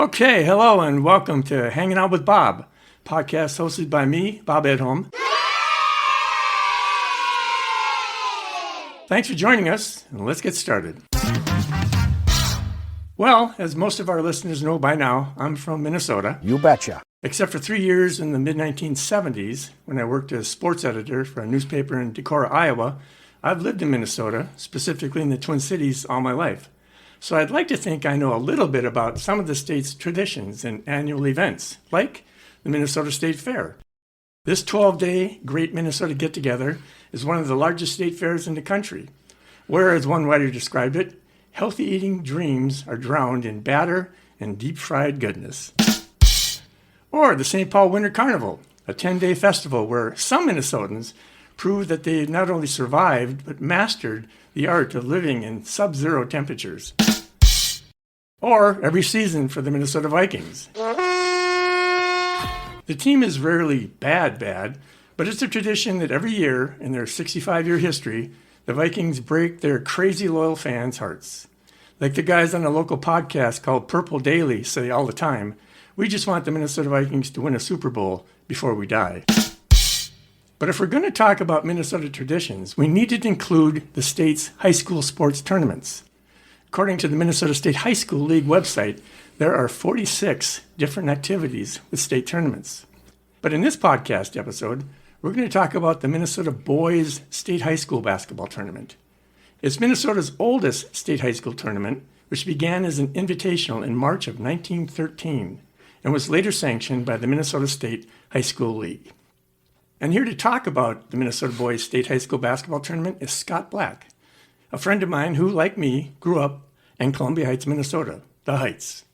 Okay, hello and welcome to Hanging Out with Bob, podcast hosted by me, Bob Edholm. Thanks for joining us, and let's get started. Well, as most of our listeners know by now, I'm from Minnesota. You betcha. Except for 3 years in the mid-1970s, when I worked as sports editor for a newspaper in Decorah, Iowa, I've lived in Minnesota, specifically in the Twin Cities, all my life. So I'd like to think I know a little bit about some of the state's traditions and annual events, like the Minnesota State Fair. This 12-day Great Minnesota Get-Together is one of the largest state fairs in the country, where, as one writer described it, healthy eating dreams are drowned in batter and deep-fried goodness. Or the St. Paul Winter Carnival, a 10-day festival where some Minnesotans prove that they not only survived, but mastered the art of living in sub-zero temperatures. Or every season for the Minnesota Vikings. The team is rarely bad, but it's a tradition that every year in their 65-year history, the Vikings break their crazy loyal fans' hearts. Like the guys on a local podcast called Purple Daily say all the time, we just want the Minnesota Vikings to win a Super Bowl before we die. But if we're going to talk about Minnesota traditions, we need to include the state's high school sports tournaments. According to the Minnesota State High School League website, there are 46 different activities with state tournaments. But in this podcast episode, we're going to talk about the Minnesota Boys State High School Basketball Tournament. It's Minnesota's oldest state high school tournament, which began as an invitational in March of 1913 and was later sanctioned by the Minnesota State High School League. And here to talk about the Minnesota Boys State High School Basketball Tournament is Scott Black, a friend of mine who, like me, grew up in Columbia Heights, Minnesota, the Heights.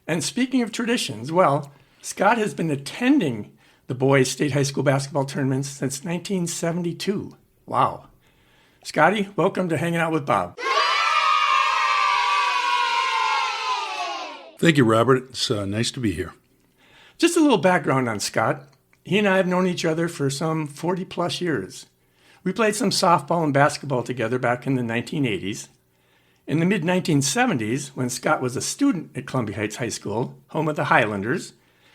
And speaking of traditions, well, Scott has been attending the boys' state high school basketball tournaments since 1972. Wow. Scotty, welcome to Hanging Out with Bob. Thank you, Robert. It's nice to be here. Just a little background on Scott. He and I have known each other for some 40 plus years. We played some softball and basketball together back in the 1980s. In the mid-1970s, when Scott was a student at Columbia Heights High School, home of the Highlanders,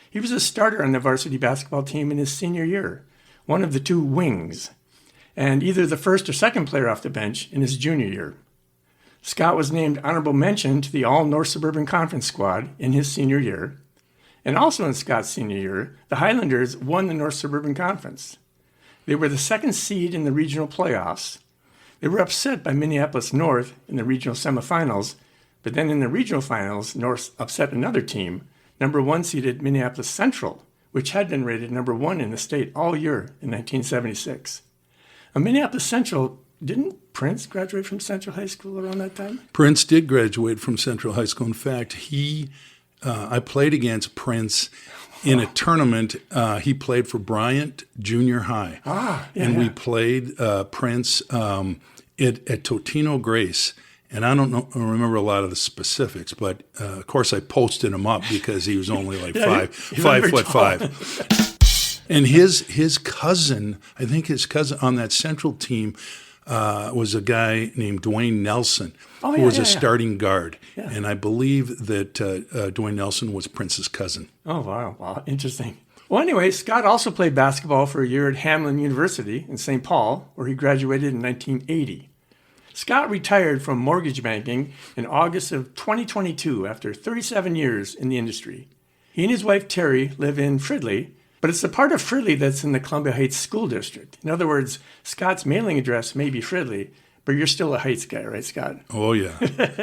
he was a starter on the varsity basketball team in his senior year, one of the two wings, and either the first or second player off the bench in his junior year. Scott was named honorable mention to the All-North Suburban Conference squad in his senior year, and also in Scott's senior year, the Highlanders won the North Suburban Conference. They were the second seed in the regional playoffs. They were upset by Minneapolis North in the regional semifinals, but then in the regional finals, North upset another team, number one seeded Minneapolis Central, which had been rated number one in the state all year in 1976. Minneapolis Central, didn't Prince graduate from Central High School around that time? Prince did graduate from Central High School. In fact, I played against Prince in a tournament. He played for Bryant Junior High. And we played Prince at Totino Grace. And I don't remember a lot of the specifics, but of course I posted him up because he was only like 5'5". And his cousin, I think his cousin on that Central team was a guy named Dwayne Nelson, who was a starting guard. Yeah. And I believe that Dwayne Nelson was Prince's cousin. Oh, wow, interesting. Well, anyway, Scott also played basketball for a year at Hamline University in St. Paul, where he graduated in 1980. Scott retired from mortgage banking in August of 2022 after 37 years in the industry. He and his wife, Terry, live in Fridley, but it's the part of Fridley that's in the Columbia Heights School District. In other words, Scott's mailing address may be Fridley, but you're still a Heights guy, right, Scott? Oh, yeah.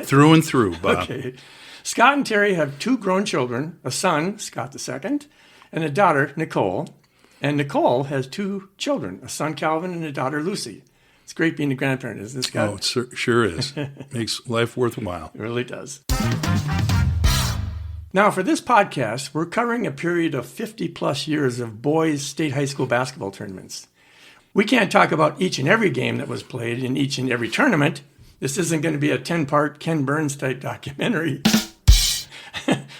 Through and through, Bob. Okay. Scott and Terry have two grown children, a son, Scott II, and a daughter, Nicole. And Nicole has two children, a son, Calvin, and a daughter, Lucy. It's great being a grandparent, isn't it, Scott? Oh, it sure is. Makes life worthwhile. It really does. Now, for this podcast, we're covering a period of 50-plus years of boys' state high school basketball tournaments. We can't talk about each and every game that was played in each and every tournament. This isn't going to be a 10-part Ken Burns-type documentary.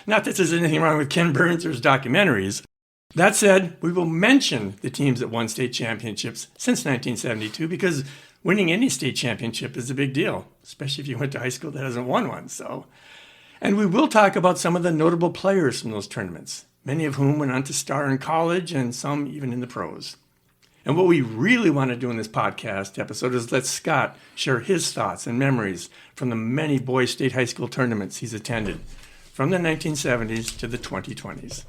Not that there's anything wrong with Ken Burns or his documentaries. That said, we will mention the teams that won state championships since 1972 because winning any state championship is a big deal, especially if you went to high school that hasn't won one. So And we will talk about some of the notable players from those tournaments, many of whom went on to star in college and some even in the pros. And what we really want to do in this podcast episode is let Scott share his thoughts and memories from the many boys state high school tournaments he's attended, from the 1970s to the 2020s.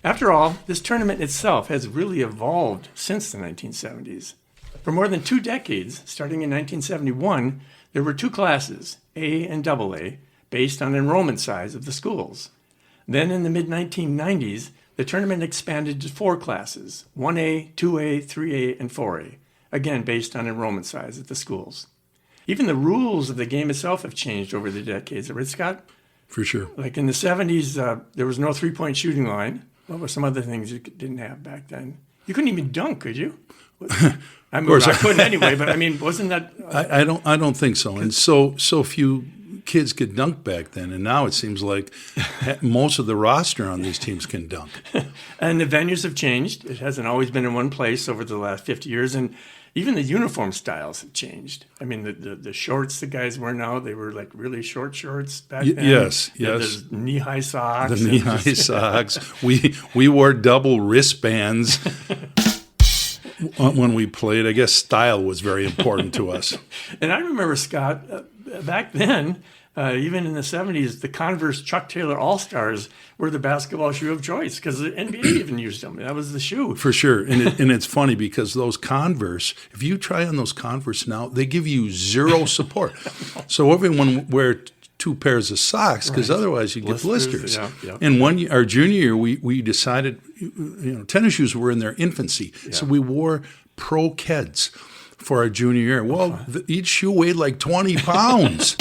After all, this tournament itself has really evolved since the 1970s. For more than 2 decades, starting in 1971, there were 2 classes, A and AA, based on enrollment size of the schools. Then in the mid-1990s, the tournament expanded to 4 classes, 1A, 2A, 3A, and 4A, again based on enrollment size at the schools. Even the rules of the game itself have changed over the decades, right, Scott? For sure. Like in the 70s, there was no 3-point shooting line. What were some other things you didn't have back then? You couldn't even dunk, could you? I mean, I couldn't anyway, but I mean, wasn't that... I don't think so. And so few kids could dunk back then, and now it seems like most of the roster on these teams can dunk. And the venues have changed. It hasn't always been in one place over the last 50 years, and even the uniform styles have changed. I mean, the shorts the guys wear now, they were like really short shorts back then. Yes. The knee-high socks. The knee-high socks. We wore double wristbands when we played. I guess style was very important to us. And I remember, Scott, back then, even in the 70s, the Converse Chuck Taylor All-Stars were the basketball shoe of choice because the NBA even used them. That was the shoe. For sure. And it's funny because those Converse, if you try on those Converse now, they give you zero support. So everyone wear 2 pairs of socks because otherwise you get blisters. Yeah. And our junior year, we decided, tennis shoes were in their infancy. Yeah. So we wore Pro Keds for our junior year. Well, each shoe weighed like 20 pounds.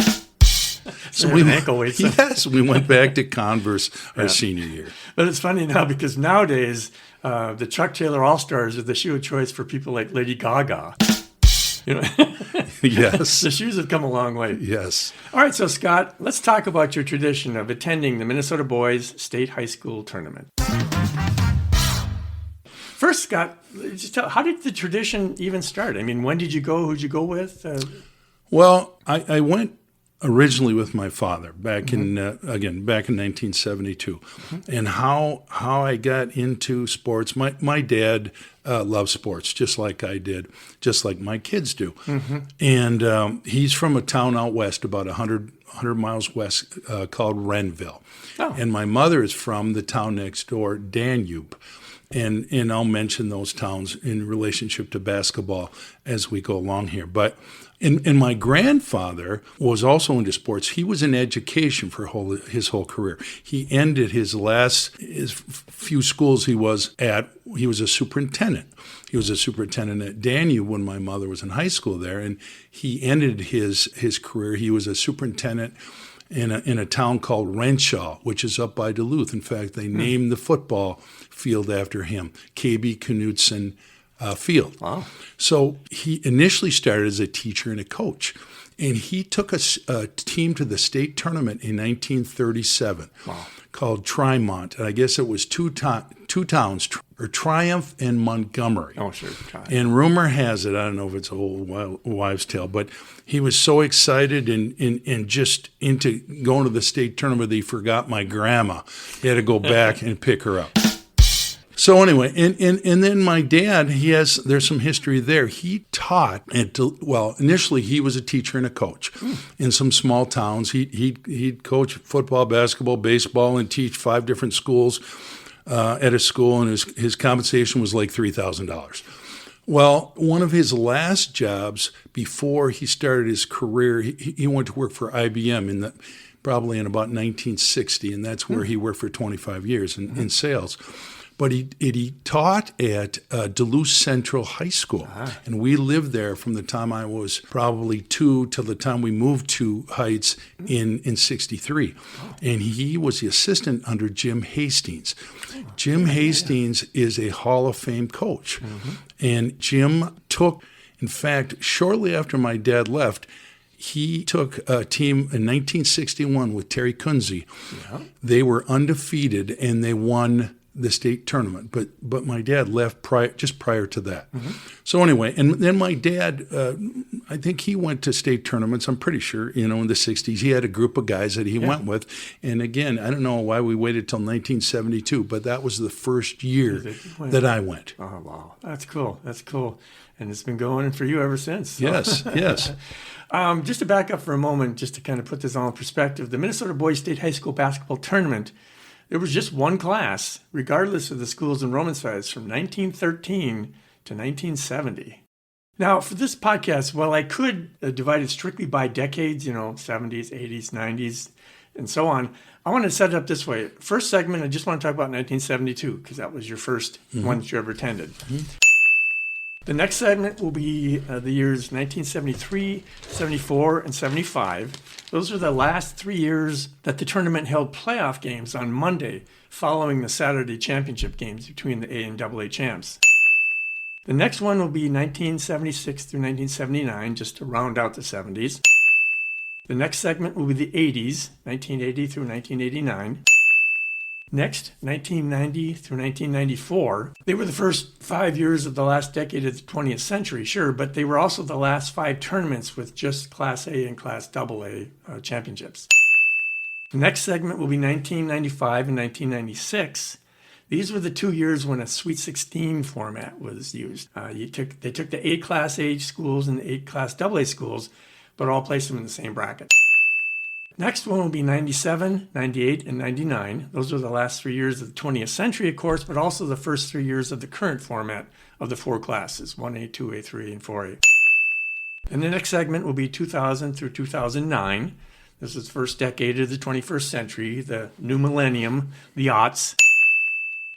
So we ankle weights. Yes, we went back to Converse our senior year. But it's funny now because nowadays the Chuck Taylor All-Stars are the shoe of choice for people like Lady Gaga. Yes. The shoes have come a long way. Yes. All right, so Scott, let's talk about your tradition of attending the Minnesota Boys State High School Tournament. First, Scott, just how did the tradition even start? I mean, when did you go? Who'd you go with? Well, I went originally with my father back in 1972, and how I got into sports. My dad loved sports just like I did, just like my kids do, and he's from a town out west, about 100 miles west, called Renville, and my mother is from the town next door, Danube. And I'll mention those towns in relationship to basketball as we go along here. But and my grandfather was also into sports. He was in education for his whole career. He ended his few schools he was at. He was a superintendent. He was a superintendent at Danube when my mother was in high school there, and he ended his career. He was a superintendent in a town called Renshaw, which is up by Duluth. In fact, they named the football field after him, KB Knudsen Field. Wow. So he initially started as a teacher and a coach, and he took a team to the state tournament in 1937 called Trimont. And I guess it was two towns, Triumph and Montgomery. Oh, sure. Triumph. And rumor has it, I don't know if it's a old wives' tale, but he was so excited and just into going to the state tournament that he forgot my grandma. He had to go back and pick her up. So anyway, and then my dad, there's some history there. He taught initially he was a teacher and a coach in some small towns. He'd coach football, basketball, baseball, and teach 5 different schools at a school, and his compensation was like $3,000. Well, one of his last jobs before he started his career, he went to work for IBM probably in about 1960, and that's where he worked for 25 years in sales. But he taught at Duluth Central High School, and we lived there from the time I was probably 2 till the time we moved to Heights in 63. And he was the assistant under Jim Hastings. Jim Hastings is a Hall of Fame coach. And Jim took, in fact, shortly after my dad left, he took a team in 1961 with Terry Kunze. Yeah. They were undefeated, and they won the state tournament, but my dad left just prior to that. So anyway, and then my dad, I think he went to state tournaments. I'm pretty sure, in the '60s, he had a group of guys that he went with. And again, I don't know why we waited till 1972, but that was the first year that I went. Oh, wow. That's cool. That's cool. And it's been going for you ever since. So. Yes, yes. Just to back up for a moment, just to kind of put this all in perspective, the Minnesota Boys State High School Basketball Tournament, there was just one class, regardless of the school's enrollment size, from 1913 to 1970. Now, for this podcast, while I could divide it strictly by decades, 70s, 80s, 90s, and so on, I want to set it up this way. First segment, I just want to talk about 1972, because that was your first one that you ever attended. The next segment will be the years 1973, 74, and 75. Those are the last 3 years that the tournament held playoff games on Monday, following the Saturday championship games between the A and AA champs. The next one will be 1976 through 1979, just to round out the 70s. The next segment will be the 80s, 1980 through 1989. Next, 1990 through 1994. They were the first 5 years of the last decade of the 20th century, sure, but they were also the last 5 tournaments with just Class A and Class AA championships. The next segment will be 1995 and 1996. These were the 2 years when a Sweet 16 format was used. They took the 8 Class A schools and the 8 Class AA schools, but all placed them in the same bracket. Next one will be 97, 98, and 99. Those are the last 3 years of the 20th century, of course, but also the first 3 years of the current format of the 4 classes, 1A, 2A, 3, and 4A. And the next segment will be 2000 through 2009. This is the first decade of the 21st century, the new millennium, the aughts.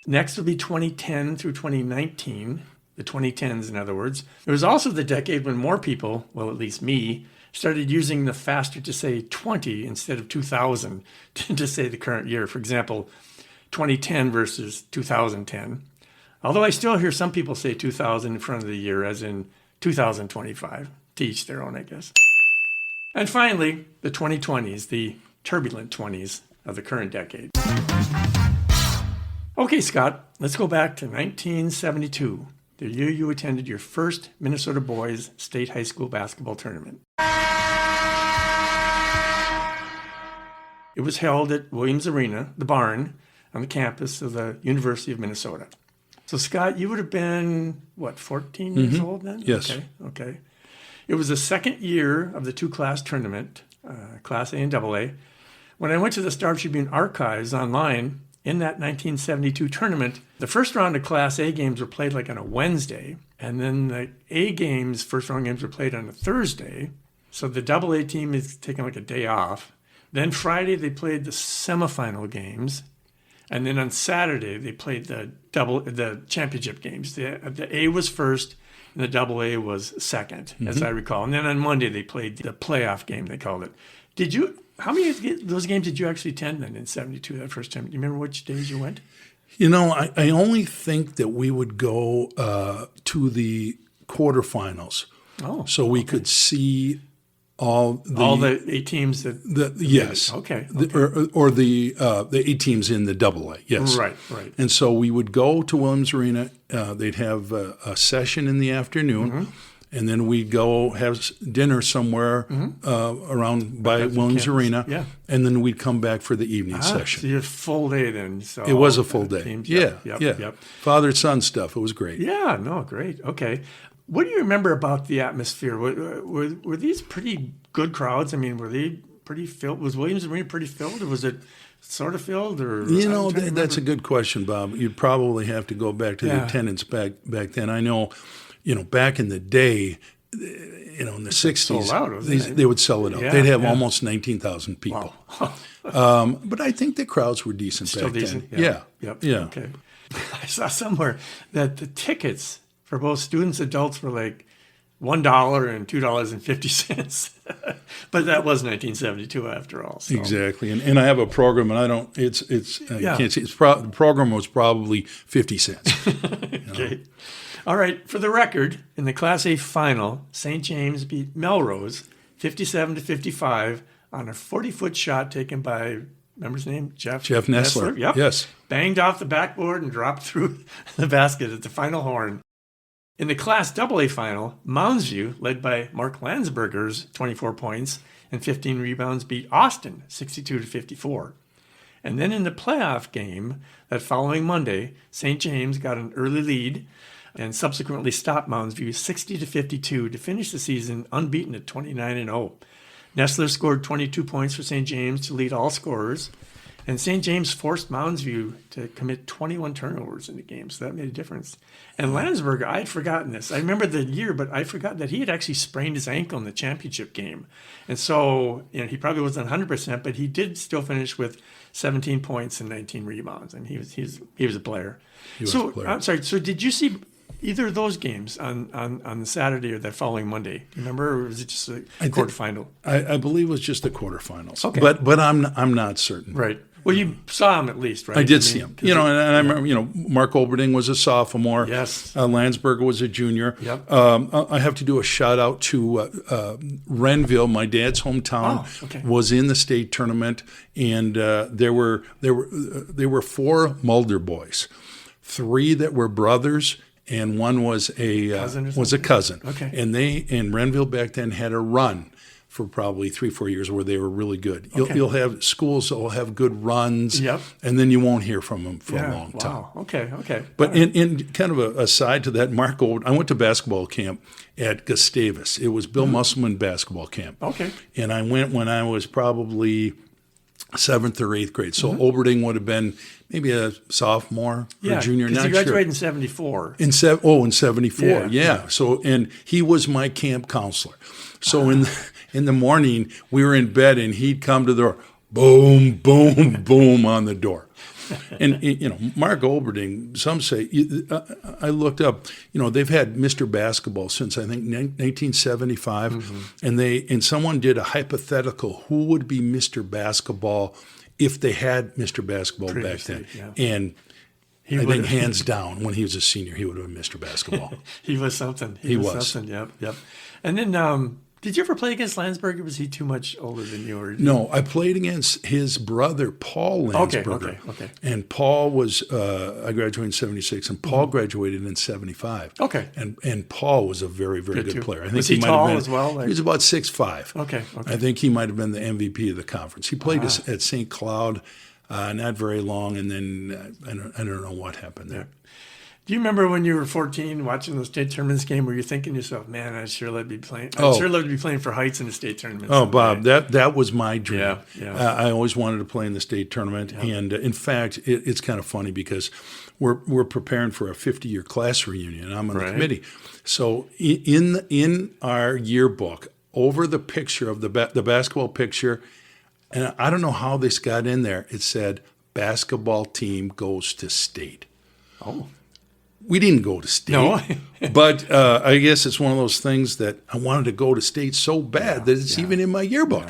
Next will be 2010 through 2019, the 2010s in other words. It was also the decade when more people, well at least me, started using the faster to say 20 instead of 2000 to say the current year. For example, 2010 versus 2010. Although I still hear some people say 2000 in front of the year, as in 2025. To each their own, I guess. And finally, the 2020s, the turbulent 20s of the current decade. Okay, Scott, let's go back to 1972, the year you attended your first Minnesota Boys State High School basketball tournament. It was held at Williams Arena, the barn, on the campus of the University of Minnesota. So, Scott, you would have been, 14 years old then? Yes. Okay. It was the second year of the 2-class tournament, Class A and AA. When I went to the Star Tribune archives online, in that 1972 tournament, the first round of Class A games were played on a Wednesday, and then the A games, first round games, were played on a Thursday. So the AA team is taking a day off. Then Friday they played the semifinal games, and then on Saturday they played the championship games. The A was first, and the AA was second, as I recall. And then on Monday they played the playoff game, they called it. How many of those games did you actually attend then in 72, that first time? Do you remember which days you went? I only think that we would go to the quarterfinals. Oh, so we could see all the 8 teams yes. Okay. Or the 8 teams in the AA. Yes. Right. And so we would go to Williams Arena. They'd have a session in the afternoon. And then we'd go have dinner somewhere around by Williams Arena. Yeah. And then we'd come back for the evening session. So you had a full day then. So it was a full day. Teams, yeah. Yep. Father-son stuff. It was great. Yeah, no, great. Okay. What do you remember about the atmosphere? Were these pretty good crowds? I mean, were they pretty filled? Was Williams Arena pretty filled, or was it sort of filled? Or that's a good question, Bob. You'd probably have to go back to the attendance back then. I know, back in the day, in the 60s, sold out, they would sell it out. Yeah, they'd have almost 19,000 people. Wow. But I think the crowds were decent Still back decent? then. Yep. Yeah. Okay. I saw somewhere that the tickets for both students and adults were $1 and $2.50. But that was 1972 after all. So. Exactly. And I have a program, and I don't, you can't see, the program was probably 50 cents. Okay. All right. For the record, in the Class A final, St. James beat Melrose 57-55 on a 40-foot shot taken by remember his name? Jeff Nessler. Yep. Yes. Banged off the backboard and dropped through the basket at the final horn. In the Class AA final, Mounds View, led by Mark Landsberger's 24 points and 15 rebounds, beat Austin 62-54. And then in the playoff game that following Monday, St. James got an early lead and subsequently stopped Mounds View 60-52 to finish the season unbeaten at 29-0. Nessler scored 22 points for St. James to lead all scorers, and St. James forced Mounds View to commit 21 turnovers in the game, so that made a difference. And Landsberger, I had forgotten this. I remember the year, but I forgot that he had actually sprained his ankle in the championship game. And so, he probably wasn't 100%, but he did still finish with 17 points and 19 rebounds, and he was a player. I'm sorry, so did you see either of those games on the Saturday or the following Monday? Do you remember, or was it just a quarterfinal? I believe it was just the quarterfinals. Okay. But I'm not certain. Right. Well, you saw him at least, right? I did see him. And I remember, Mark Olberding was a sophomore. Yes. Landsberger was a junior. Yep. I have to do a shout out to Renville, my dad's hometown, was in the state tournament, and there were 4 Mulder boys, 3 that were brothers, and one was a cousin. Okay. And Renville back then had a run for probably 3-4 years where they were really good. You'll have schools that will have good runs, and then you won't hear from them for a long time. Wow. Okay. But in kind of a side to that, I went to basketball camp at Gustavus. It was Bill Musselman basketball camp. Okay. And I went when I was probably 7th or 8th grade. So Olberding would have been maybe a sophomore or junior. Because he graduated in 74. In 74. Yeah. So, and he was my camp counselor. So in the morning, we were in bed, and he'd come to the door, boom, boom, boom on the door. And, Mark Olberding, some say, I looked up, they've had Mr. Basketball since, I think, 1975. And someone did a hypothetical, who would be Mr. Basketball if they had Mr. Basketball previously, back then? Yeah. And I think hands down, when he was a senior, he would have been Mr. Basketball. He was something. He was something, yep. And then, did you ever play against Landsberger? Was he too much older than you? Or No, I played against his brother, Paul Landsberger. Okay. And Paul was, I graduated in 76, and Paul graduated in 75. Okay. And Paul was a very, very good player. I think was he might tall have been, as well? He was about 6'5". Okay. I think he might have been the MVP of the conference. He played at St. Cloud, not very long, and then I don't know what happened there. Yeah. Do you remember when you were 14 watching the state tournaments game where you're thinking to yourself, man, I'd sure love to be playing for Heights in the state tournament. Oh, Bob, that was my dream. Yeah. I always wanted to play in the state tournament. Yeah. And in fact, it's kind of funny because we're preparing for a 50-year class reunion. I'm on the committee. So in our yearbook, over the picture of the basketball picture, and I don't know how this got in there, it said, basketball team goes to state. Oh. We didn't go to state, no. But I guess it's one of those things that I wanted to go to state so bad that it's even in my yearbook.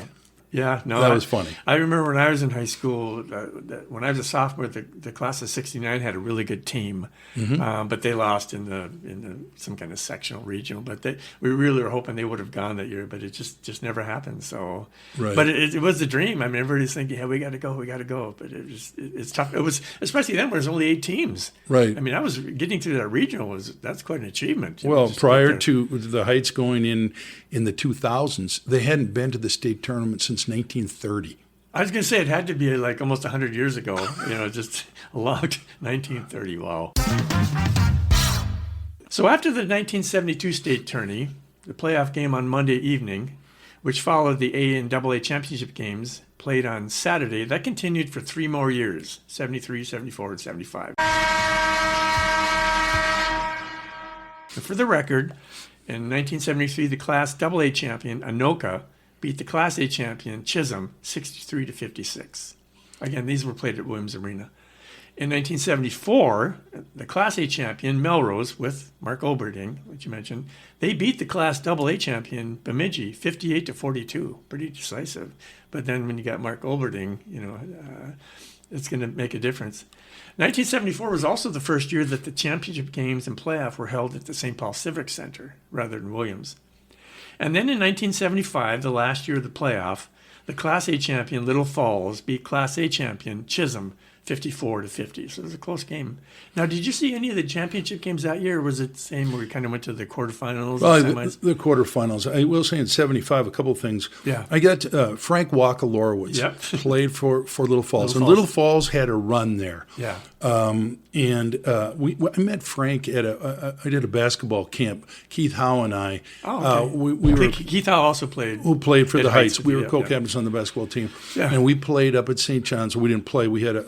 Yeah, no, that was funny. I remember when I was in high school, when I was a sophomore, the class of '69 had a really good team, but they lost in the some kind of sectional regional. But we really were hoping they would have gone that year, but it just never happened. So, but it was a dream. I mean, everybody's thinking, "Yeah, we got to go," but it's tough. It was, especially then when there's only 8 teams. Right. I mean, I was getting to that regional that's quite an achievement. Well, prior to the Heights going in the 2000s, they hadn't been to the state tournament since 1930. I was going to say it had to be like almost 100 years ago, just a long 1930. Wow. So after the 1972 state tourney, the playoff game on Monday evening, which followed the A and AA championship games played on Saturday, that continued for 3 more years, 73, 74, and 75. And for the record, in 1973, the Class AA champion, Anoka, beat the Class A champion, Chisholm, 63-56. Again, these were played at Williams Arena. In 1974, the Class A champion, Melrose, with Mark Olberding, which you mentioned, they beat the Class AA champion, Bemidji, 58-42. Pretty decisive. But then when you got Mark Olberding, it's going to make a difference. 1974 was also the first year that the championship games and playoff were held at the St. Paul Civic Center rather than Williams. And then in 1975, the last year of the playoff, the Class A champion, Little Falls, beat Class A champion, Chisholm, 54-50. So it was a close game. Now, did you see any of the championship games that year, or was it the same where we kind of went to the quarterfinals? Well, and semis? the quarterfinals. I will say in '75, a couple of things. Yeah. I got Frank Wackalorowicz Yep. played for Little Falls. Little And Falls. Little Falls had a run there. Yeah. I met Frank at I did a basketball camp. Keith Howe and I. Oh, okay. We were Keith Howe also played. who played for at the Heights. with We you, were yeah, co-captains on the basketball team, Yeah. and we played up at St. John's. We didn't play. We had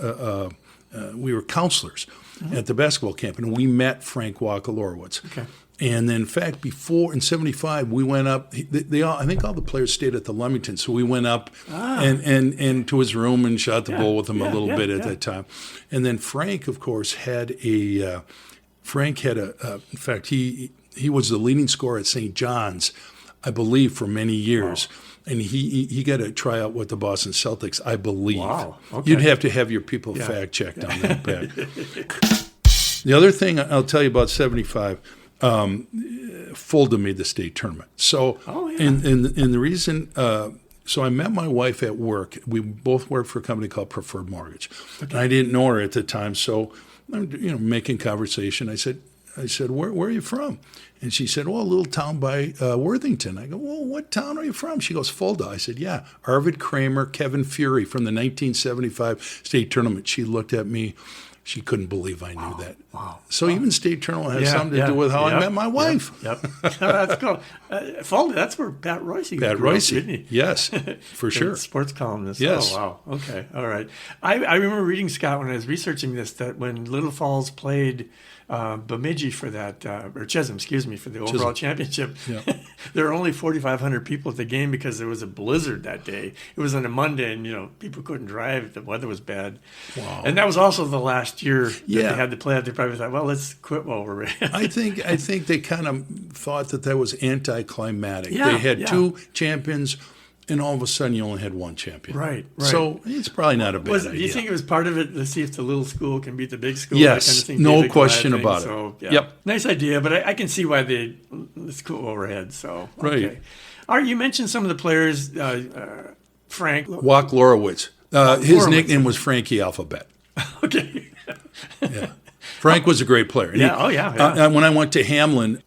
we were counselors at the basketball camp, and we met Frank Wackalorowicz. Okay. And then, in fact, before in '75, we went up. I think all the players stayed at the Leamington, so we went up and to his room and shot the bull with him a little bit at that time. And then Frank, of course, had in fact, he was the leading scorer at St. John's, I believe, for many years. Wow. And he got a tryout with the Boston Celtics, I believe. Wow. Okay. You'd have to have your people fact checked on that back. The other thing I'll tell you about '75. Fulda made the state tournament. So, and the reason, so I met my wife at work. We both worked for a company called Preferred Mortgage. And I didn't know her at the time. So I'm making conversation. I said, where are you from? And she said, well, a little town by Worthington. I go, well, what town are you from? She goes, Fulda. I said, yeah, Arvid Kramer, Kevin Fury from the 1975 state tournament. She looked at me. She couldn't believe I knew that. Wow. So even state tournament has something to do with how I met my wife. Yep. That's cool. Fulda, that's where Pat Royce grew up, didn't he? Yes, for sure. Sports columnist. Yes. Oh, wow. Okay. All right. I remember reading, Scott, when I was researching this, that when Little Falls played Bemidji for that, or Chisholm, excuse me, for the overall championship, there were only 4,500 people at the game because there was a blizzard that day. It was on a Monday, and people couldn't drive. The weather was bad. Wow. And that was also the last year that they had to play. They probably thought, well, let's quit while we're ready. I think they kind of thought that was anticlimactic. Yeah, they had two champions, and all of a sudden you only had one champion. Right. So it's probably not a bad idea. Do you think it was part of it to see if the little school can beat the big school? Yes, that kind of thing? no David question Goliath about thing? it. So, yeah. Yep. Nice idea, but I can see why let's go overhead. So okay. Right. All right, you mentioned some of the players, Frank. Wackalorowicz. His nickname was Frankie Alphabet. Okay. Yeah. Frank was a great player. And Yeah. when I went to Hamlin,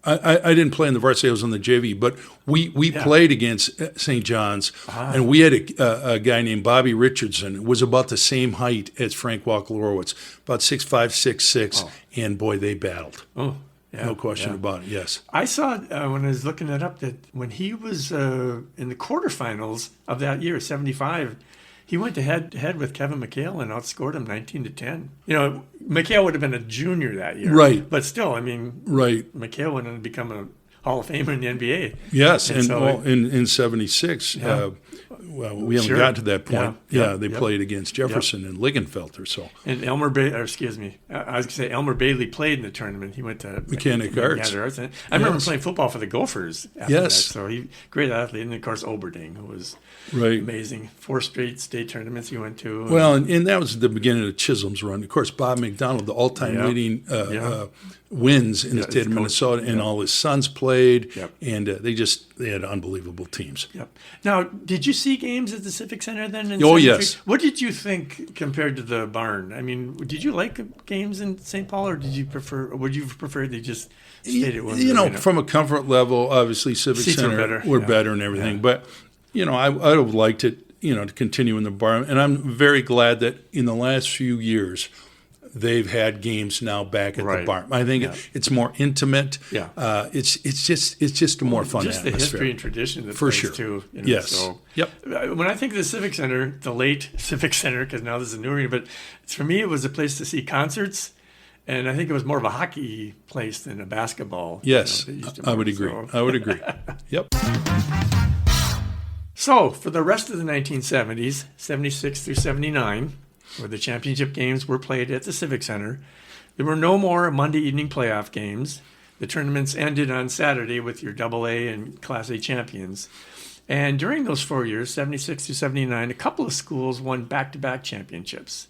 I didn't play in the varsity. I was on the JV, but we played against St. John's, and we had a guy named Bobby Richardson who was about the same height as Frank Wackalorowicz, about 6'5", 6'6", and boy, they battled. Oh, yeah. No question about it, yes. I saw when I was looking it up that when he was in the quarterfinals of that year, 75, he went head to head with Kevin McHale and outscored him 19-10. McHale would have been a junior that year. Right. But still, Right. McHale went on to become a Hall of Famer in the NBA. Yes, and so in '76, we haven't gotten to that point. They played against Jefferson and Ligenfelter. So and Elmer Bailey played in the tournament. He went to Mechanic Arts. And I remember playing football for the Gophers after that. Yes. So great athlete. And of course, Oberding, who was amazing. 4 straight state tournaments he went to. Well, and that was the beginning of Chisholm's run. Of course, Bob McDonald, the all-time leading wins in the state of Minnesota, and all his sons played, and they had unbelievable teams. Yep. Now, did you see games at the Civic Center then? Oh, yes. What did you think compared to the barn? I mean, did you like games in St. Paul, or would you prefer they just stayed at one? From a comfort level, obviously Civic Seats Center were better and everything, but I would have liked it, to continue in the barn, and I'm very glad that in the last few years they've had games now back at the barn. I think it's more intimate. Yeah. It's just a more fun just atmosphere. The history and tradition of the For place sure. too. Yes. So, yep. When I think of the Civic Center, the late Civic Center, because now there's a new arena, but for me it was a place to see concerts. And I think it was more of a hockey place than a basketball. Yes, I would agree. I would agree. Yep. So for the rest of the 1970s, 76 through 79, where the championship games were played at the Civic Center, there were no more Monday evening playoff games. The tournaments ended on Saturday with your AA and Class A champions. And during those 4 years, 76 to 79, a couple of schools won back-to-back championships.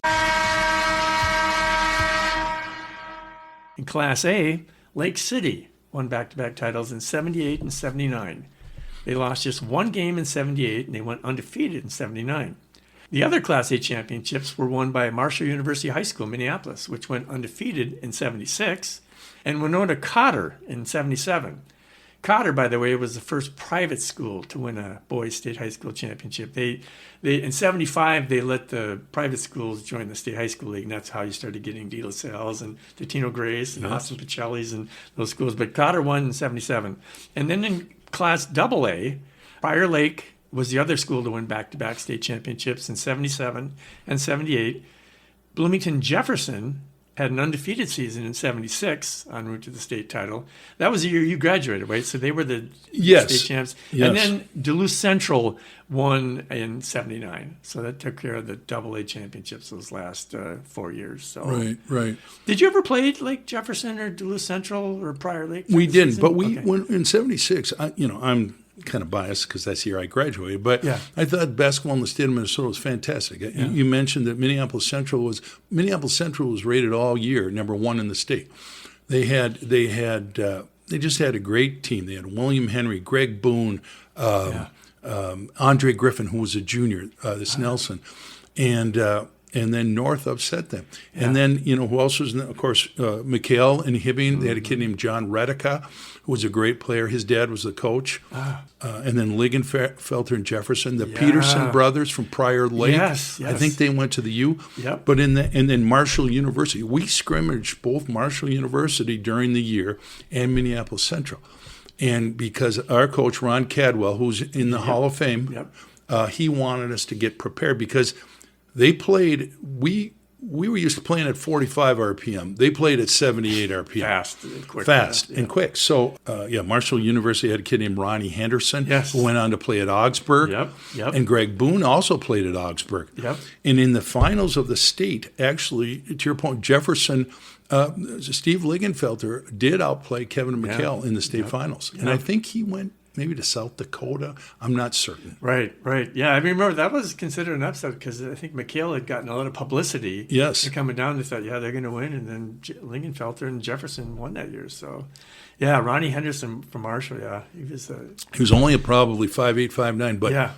In Class A, Lake City won back-to-back titles in 78 and 79. They lost just one game in 78, and they went undefeated in 79. The other Class A championships were won by Marshall University High School, Minneapolis, which went undefeated in 76, and Winona Cotter in 77. Cotter, by the way, was the first private school to win a boys' state high school championship. They in 75, they let the private schools join the state high school league, and that's how you started getting De La Salle's and the Tino Grace and Austin Pacelli's and those schools. But Cotter won in 77. And then in Class AA, Prior Lake was the other school to win back-to-back state championships in 77 and 78. Bloomington Jefferson had an undefeated season in 76 en route to the state title. That was the year you graduated, right? So they were the state champs. Yes. And then Duluth Central won in 79. So that took care of the AA championships those last 4 years. So Right. Did you ever play like Jefferson or Duluth Central or Prior Lake? We didn't, season? but we Okay. when in '76. I'm kind of biased because that's the year I graduated, but Yeah. I thought basketball in the state of Minnesota was fantastic. You mentioned that Minneapolis Central was rated all year #1 in the state. They just had a great team. They had William Henry, Greg Boone, Andre Griffin, who was a junior, this Nelson, and then North upset them. And then, who else was in there? Of course, McHale and Hibbing. They had a kid named John Redica, who was a great player. His dad was the coach. And then Ligenfelter and Jefferson, the Peterson brothers from Prior Lake. Yes. I think they went to the U. Yep. But and then Marshall University. We scrimmaged both Marshall University during the year and Minneapolis Central. And because our coach, Ron Cadwell, who's in the Hall of Fame, he wanted us to get prepared because they played, we were used to playing at 45 RPM. They played at 78 RPM. Fast And quick. So, Marshall University had a kid named Ronnie Henderson who went on to play at Augsburg. Yep. And Greg Boone also played at Augsburg. Yep. And in the finals of the state, actually, to your point, Jefferson, Steve Ligenfelter did outplay Kevin McHale in the state finals. And I think he went maybe to South Dakota. I'm not certain. Right. Yeah, I remember that was considered an upset because I think McHale had gotten a lot of publicity. Yes. And coming down, they thought, they're going to win. And then Lingenfelter and Jefferson won that year. So, Ronnie Henderson from Marshall, he was only probably 5'8", 5'9", but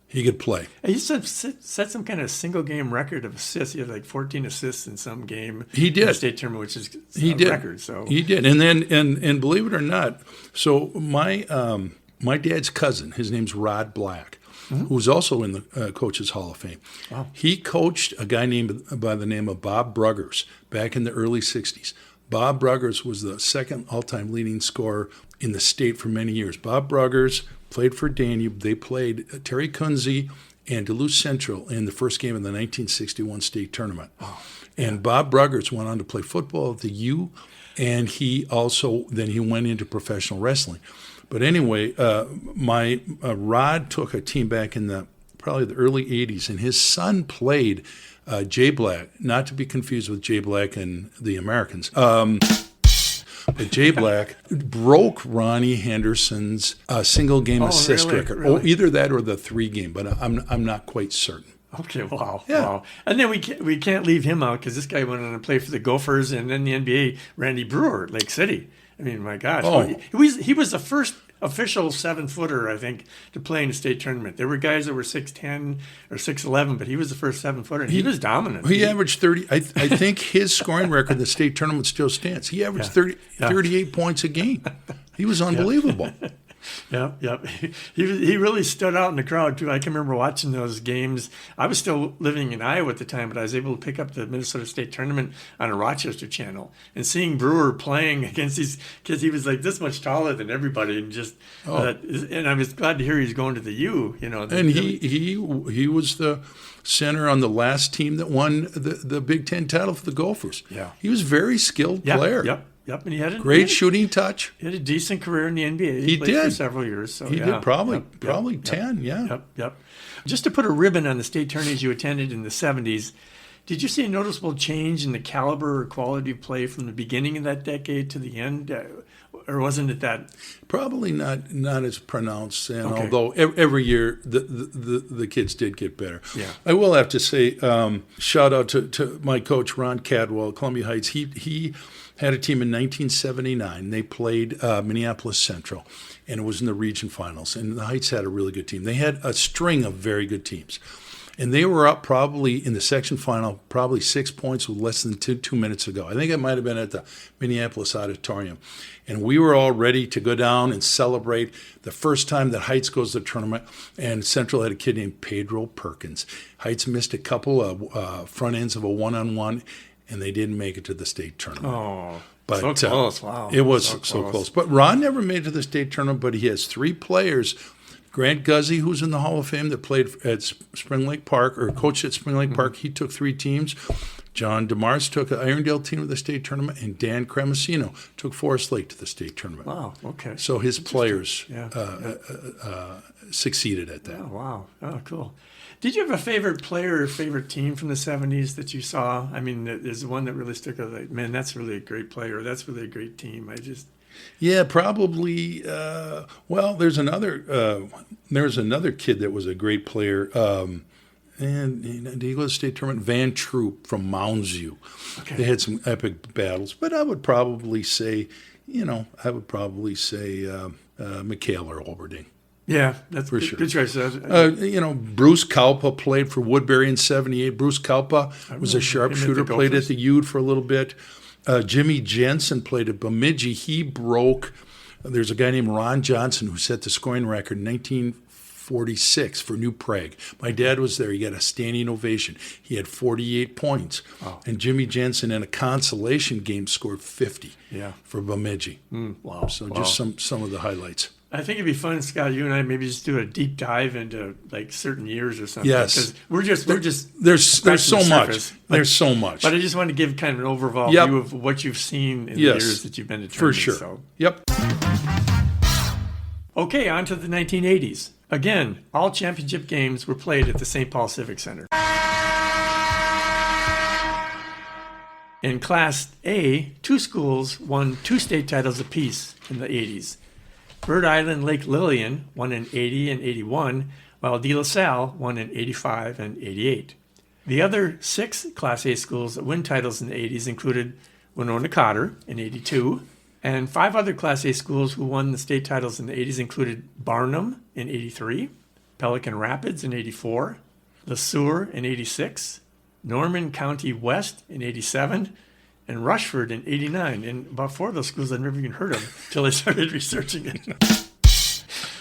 he could play. He set some kind of single-game record of assists. He had like 14 assists in some game. He did. In the state tournament, which is a record. So he did. And then, and believe it or not, so my dad's cousin, his name's Rod Black, who's also in the Coaches Hall of Fame. Wow. He coached a guy named by the name of Bob Bruggers back in the early 60s. Bob Bruggers was the second all-time leading scorer in the state for many years. Bob Bruggers played for Danube. They played Terry Kunze and Duluth Central in the first game of the 1961 state tournament. Oh, and Bob Bruggers went on to play football at the U, and he went into professional wrestling. But anyway, my Rod took a team back in probably the early 80s, and his son played Jay Black, not to be confused with Jay Black and the Americans. But Jay Black broke Ronnie Henderson's single-game assist record. Really? Oh, either that or the 3-game, but I'm not quite certain. Okay, wow. Yeah. Wow. And then we can't leave him out because this guy went on to play for the Gophers and then the NBA, Randy Brewer, Lake City. I mean, my gosh. Oh. He was the first official 7-footer, I think, to play in a state tournament. There were guys that were 6'10 or 6'11, but he was the first 7-footer, and he was dominant. He averaged 30. I think his scoring record in the state tournament still stands. He averaged 38 points a game. He was unbelievable. Yep. He really stood out in the crowd, too. I can remember watching those games. I was still living in Iowa at the time, but I was able to pick up the Minnesota State Tournament on a Rochester channel and seeing Brewer playing against these kids. He was like this much taller than everybody, and and I was glad to hear he's going to the U. And he was the center on the last team that won the Big Ten title for the Gophers. Yeah. He was a very skilled player. Yep, and he had great shooting touch. He had a decent career in the NBA. He played did for several years. So he did probably 10. Yeah. Yep. Just to put a ribbon on the state tourneys you attended in the 70s, did you see a noticeable change in the caliber or quality of play from the beginning of that decade to the end? or wasn't it that? Probably not as pronounced, and Okay. although every year the kids did get better. Yeah. I will have to say, shout out to my coach Ron Cadwell at Columbia Heights. He had a team in 1979. They played Minneapolis Central, and it was in the region finals. And the Heights had a really good team. They had a string of very good teams. And they were up probably in the section final, probably 6 points with less than 2 minutes to go. I think it might have been at the Minneapolis Auditorium. And we were all ready to go down and celebrate the first time that Heights goes to the tournament. And Central had a kid named Pedro Perkins. Heights missed a couple of front ends of a one-on-one, and they didn't make it to the state tournament. Oh, But so close! Wow, it was so close. But Ron never made it to the state tournament, but he has 3 players. Grant Guzzi, who's in the Hall of Fame, that played at Spring Lake Park, or coached at Spring Lake Park, he took 3 teams. John DeMars took an Irondale team to the state tournament, and Dan Cremasino took Forest Lake to the state tournament. Wow. Okay. So his players Yeah. succeeded at that. Oh, wow. Oh, cool. Did you have a favorite player or favorite team from the 70s that you saw? I mean, there's one that really stuck out. Like, man, that's really a great player. That's really a great team. Yeah, probably. Well, there's another kid that was a great player. And did he go to the state tournament? Van Troop from Mounds View. Okay. They had some epic battles, but I would probably say, Mikhail or Olberding. Yeah, that's For good, sure. good choice. Bruce Kalpa played for Woodbury in '78. Bruce Kalpa was a him sharpshooter, at the played Gophers. at the Ude for a little bit. Jimmy Jensen played at Bemidji. He broke. There's a guy named Ron Johnson who set the scoring record in 1946 for New Prague. My dad was there. He got a standing ovation. He had 48 points. Wow. And Jimmy Jensen in a consolation game scored 50 Yeah. for Bemidji. Wow. So Wow. just some of the highlights. I think it'd be fun, Scott. You and I maybe just do a deep dive into like certain years or something. Yes. Because we're just There's scratching so the much. surface. There's so much. But I just wanted to give kind of an overall Yep. view of what you've seen in Yes. the years that you've been to For tournaments. sure. So. Yep. Okay, on to the 1980s. Again, all championship games were played at the St. Paul Civic Center. In Class A, 2 schools won 2 state titles apiece in the 80s. Bird Island Lake Lillian won in 80 and 81, while De La Salle won in 85 and 88. The other 6 Class A schools that win titles in the 80s included Winona Cotter in 82, and 5 other Class A schools who won the state titles in the 80s included Barnum in 83, Pelican Rapids in 84, Le Sueur in 86, Norman County West in 87, and Rushford in 89. And about 4 of those schools I'd never even heard of until I started researching it.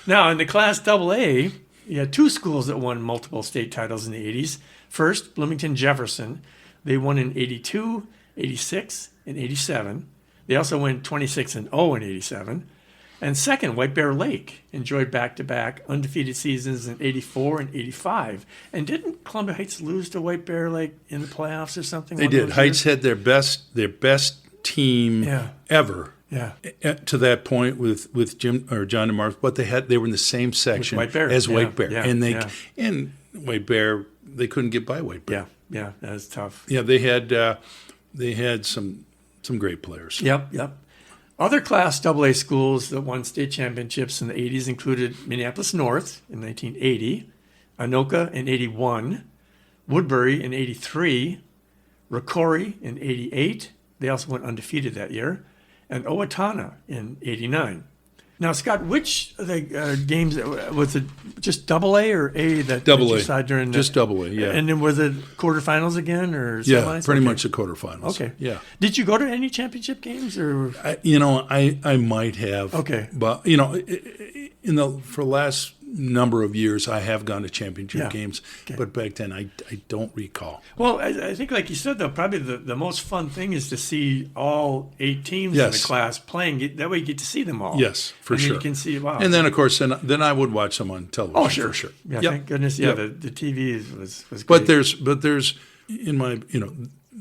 Now, in the Class AA, you had 2 schools that won multiple state titles in the 80s. First, Bloomington Jefferson. They won in 82, 86, and 87. They also went 26 and 0 in 87. And second, White Bear Lake enjoyed back-to-back undefeated seasons in 84 and 85. And didn't Columbia Heights lose to White Bear Lake in the playoffs or something? They one of did. those Heights years? had their best team Yeah. ever Yeah. to that point with Jim or John DeMars, but they were in the same section White Bear. as Yeah, White Bear, yeah, and yeah. and White Bear they couldn't get by White Bear. Yeah, that was tough. Yeah, they had some great players. Yep. Other Class AA schools that won state championships in the 80s included Minneapolis North in 1980, Anoka in 81, Woodbury in 83, Rocori in 88. They also went undefeated that year, and Owatonna in 89. Now, Scott, which of the games, was it just AA or A that Double you A. saw during Just double A, yeah. And then was it quarterfinals again or Yeah, semis? pretty Okay. much the quarterfinals. Okay. Yeah. Did you go to any championship games or? I might have. Okay. But for the last number of years, I have gone to championship Yeah. games, Okay. but back then I don't recall. Well, I think, like you said, though, probably the most fun thing is to see all 8 teams in the Yes. class playing. That way you get to see them all. Yes, for and then sure. you can see, wow. And then, of course, then I would watch them on television. oh, sure. for sure. Yeah, Yep. thank goodness. Yeah, Yep. the TV was great. But there's in my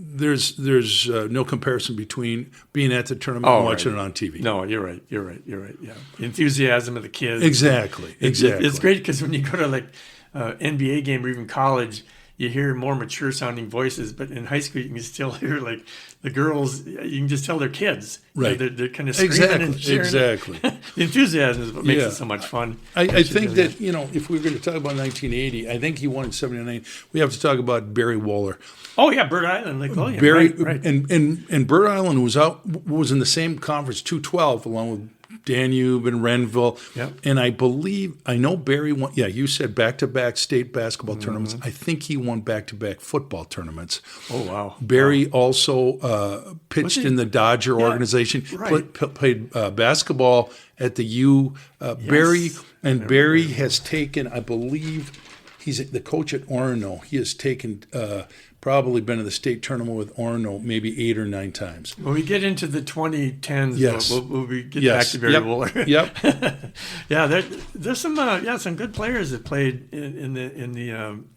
there's no comparison between being at the tournament and watching it on TV. No, you're right. Yeah. The enthusiasm of the kids. Exactly. It's great because when you go to like NBA game or even college, you hear more mature sounding voices, but in high school you can still hear like the girls. You can just tell they're kids. Right. They're kind of screaming and cheering. Exactly. The enthusiasm is what makes it so much fun. I think that, if we were going to talk about 1980, I think he won in 79. We have to talk about Barry Wohler. Oh yeah, Bird Island, Lake William. Barry right. and Bird Island was in the same conference, 212, along with Danube and Renville. Yep. And I know Barry won. Yeah, you said back-to-back state basketball tournaments. I think he won back-to-back football tournaments. Oh wow. Barry also pitched in the Dodger organization. Right. Played basketball at the U. Barry has taken, I believe, he's the coach at Orono. He has taken. Probably been in the state tournament with Orono maybe 8 or 9 times. When we get into the 2010s, yes. we'll get back to Barry Wohler. Yep. Yeah, there's some good players that played in the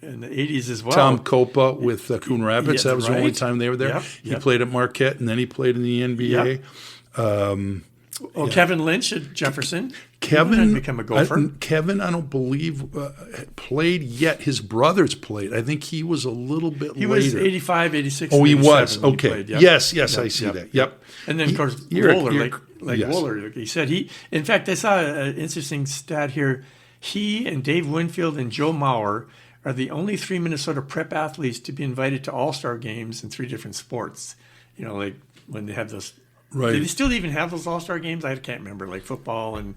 80s as well. Tom Copa with Coon Rapids. That was the only time they were there. Yep. He played at Marquette, and then he played in the NBA. Yep. Kevin Lynch at Jefferson. Kevin had become a Gopher. Kevin, I don't believe played yet. His brothers played. I think he was a little bit later. He was 85, 86. Oh, he was. When Okay. He played. Yep. Yes, yep. I see that. Yep. And then, of course, Wohler, Wohler, he said in fact, I saw an interesting stat here. He and Dave Winfield and Joe Mauer are the only 3 Minnesota prep athletes to be invited to all-star games in 3 different sports. Like when they have those. Right. Do they still even have those all-star games? I can't remember, like football and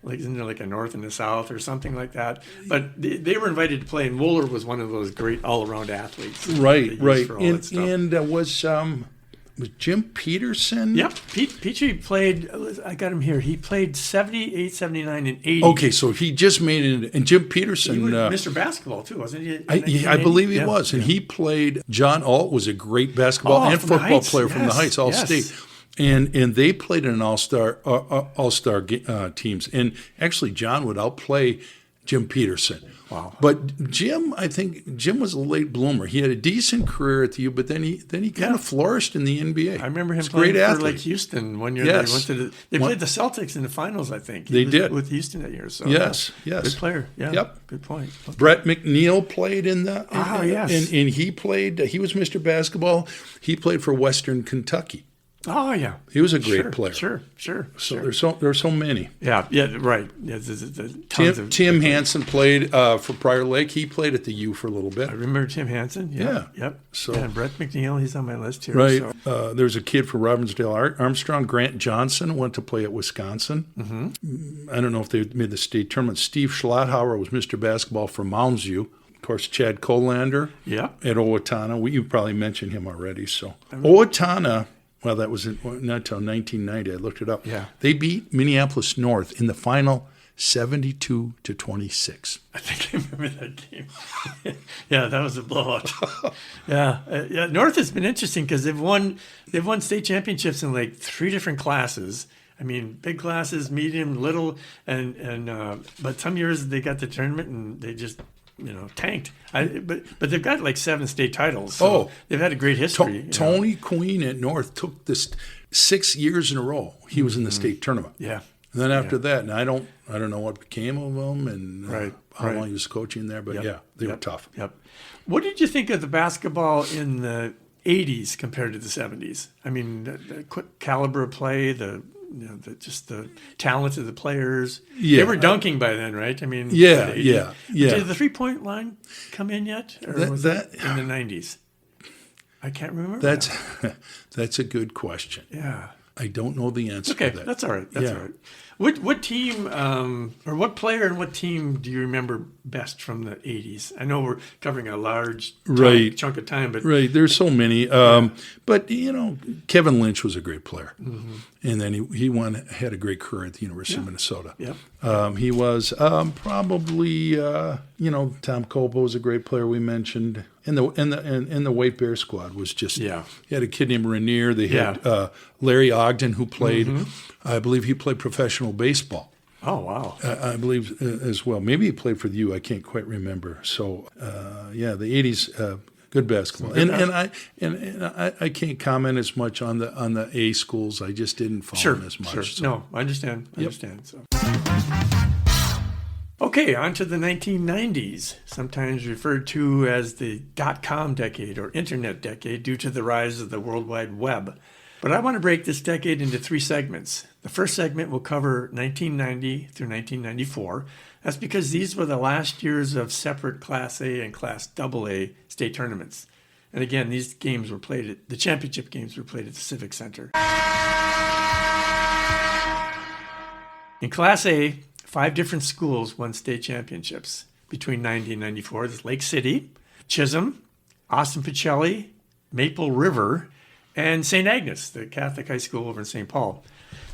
isn't there like a North and a South or something like that? But they were invited to play, and Wohler was one of those great all-around athletes. Right. And was Jim Peterson? Yep. Petrie played, I got him here. He played 78, 79, and 80. Okay, so he just made it. And Jim Peterson. He was Mr. Basketball, too, wasn't he? I believe he was. And he played, John Alt was a great basketball and football player from the Heights, All-State. And they played in all-star teams. And actually, John would outplay Jim Peterson. Wow. But I think Jim was a late bloomer. He had a decent career at the U, but then he kind of flourished in the NBA. I remember him playing for like Houston one year. Yes. They played the Celtics in the finals, I think. They did. With Houston that year. So yes. Good player. Yeah. Yep. Good point. Okay. Brett McNeil played in the. Yes. And he played. He was Mr. Basketball. He played for Western Kentucky. Oh yeah, he was a great player. Sure. So there's so many. Yeah, right. Yeah, Tim Hansen played for Prior Lake. He played at the U for a little bit. I remember Tim Hansen. Yeah. Yep. So Brett McNeil, he's on my list here. Right. So. There's a kid from Robbinsdale Armstrong. Grant Johnson went to play at Wisconsin. Mm-hmm. I don't know if they made the state tournament. Steve Schlotthauer was Mr. Basketball for Mounds U. Of course, Chad Colander. Yeah. At Owatonna. You probably mentioned him already. So Owatonna. Well, that was not until 1990. I looked it up. Yeah. They beat Minneapolis North in the final 72-26. I think I remember that game. Yeah, that was a blowout. Yeah. North has been interesting because they've won state championships in like 3 different classes. I mean, big classes, medium, little, and but some years they got the tournament and they just tanked. But they've got like 7 state titles. So they've had a great history. Tony Queen at North took this 6 years in a row. He was in the state tournament. Yeah. And then after that, and I don't know what became of him and how long he was coaching there, but they were tough. Yep. What did you think of the basketball in the 80s compared to the 70s? I mean, the quick caliber of play, just the talent of the players. Yeah. They were dunking by then, right? I mean, yeah. Did the 3-point line come in yet, or was that in the 90s? I can't remember. That's a good question. Yeah, I don't know the answer. Okay, to that. that's all right. That's all right. What team or what player and what team do you remember best from the 80s? I know we're covering a large chunk of time, but there's so many. But Kevin Lynch was a great player, and then he had a great career at the University of Minnesota. Yep. He was probably Tom Copa was a great player we mentioned, and the White Bear squad was just He had a kid named Rainier. They had Larry Ogden who played. I believe he played professional baseball. Oh, wow. I believe as well. Maybe he played for the U. I can't quite remember. So, the 80s, good basketball. And I can't comment as much on the A schools. I just didn't follow them as much. Sure. So. No, I understand. So. Okay, on to the 1990s, sometimes referred to as the dot-com decade or internet decade due to the rise of the World Wide Web. But I want to break this decade into 3 segments. The first segment will cover 1990 through 1994. That's because these were the last years of separate Class A and Class AA state tournaments. And again, these games were played the championship games were played at the Civic Center. In Class A, 5 different schools won state championships between 90 and 94. There's Lake City, Chisholm, Austin Pacelli, Maple River, and St. Agnes, the Catholic high school over in St. Paul.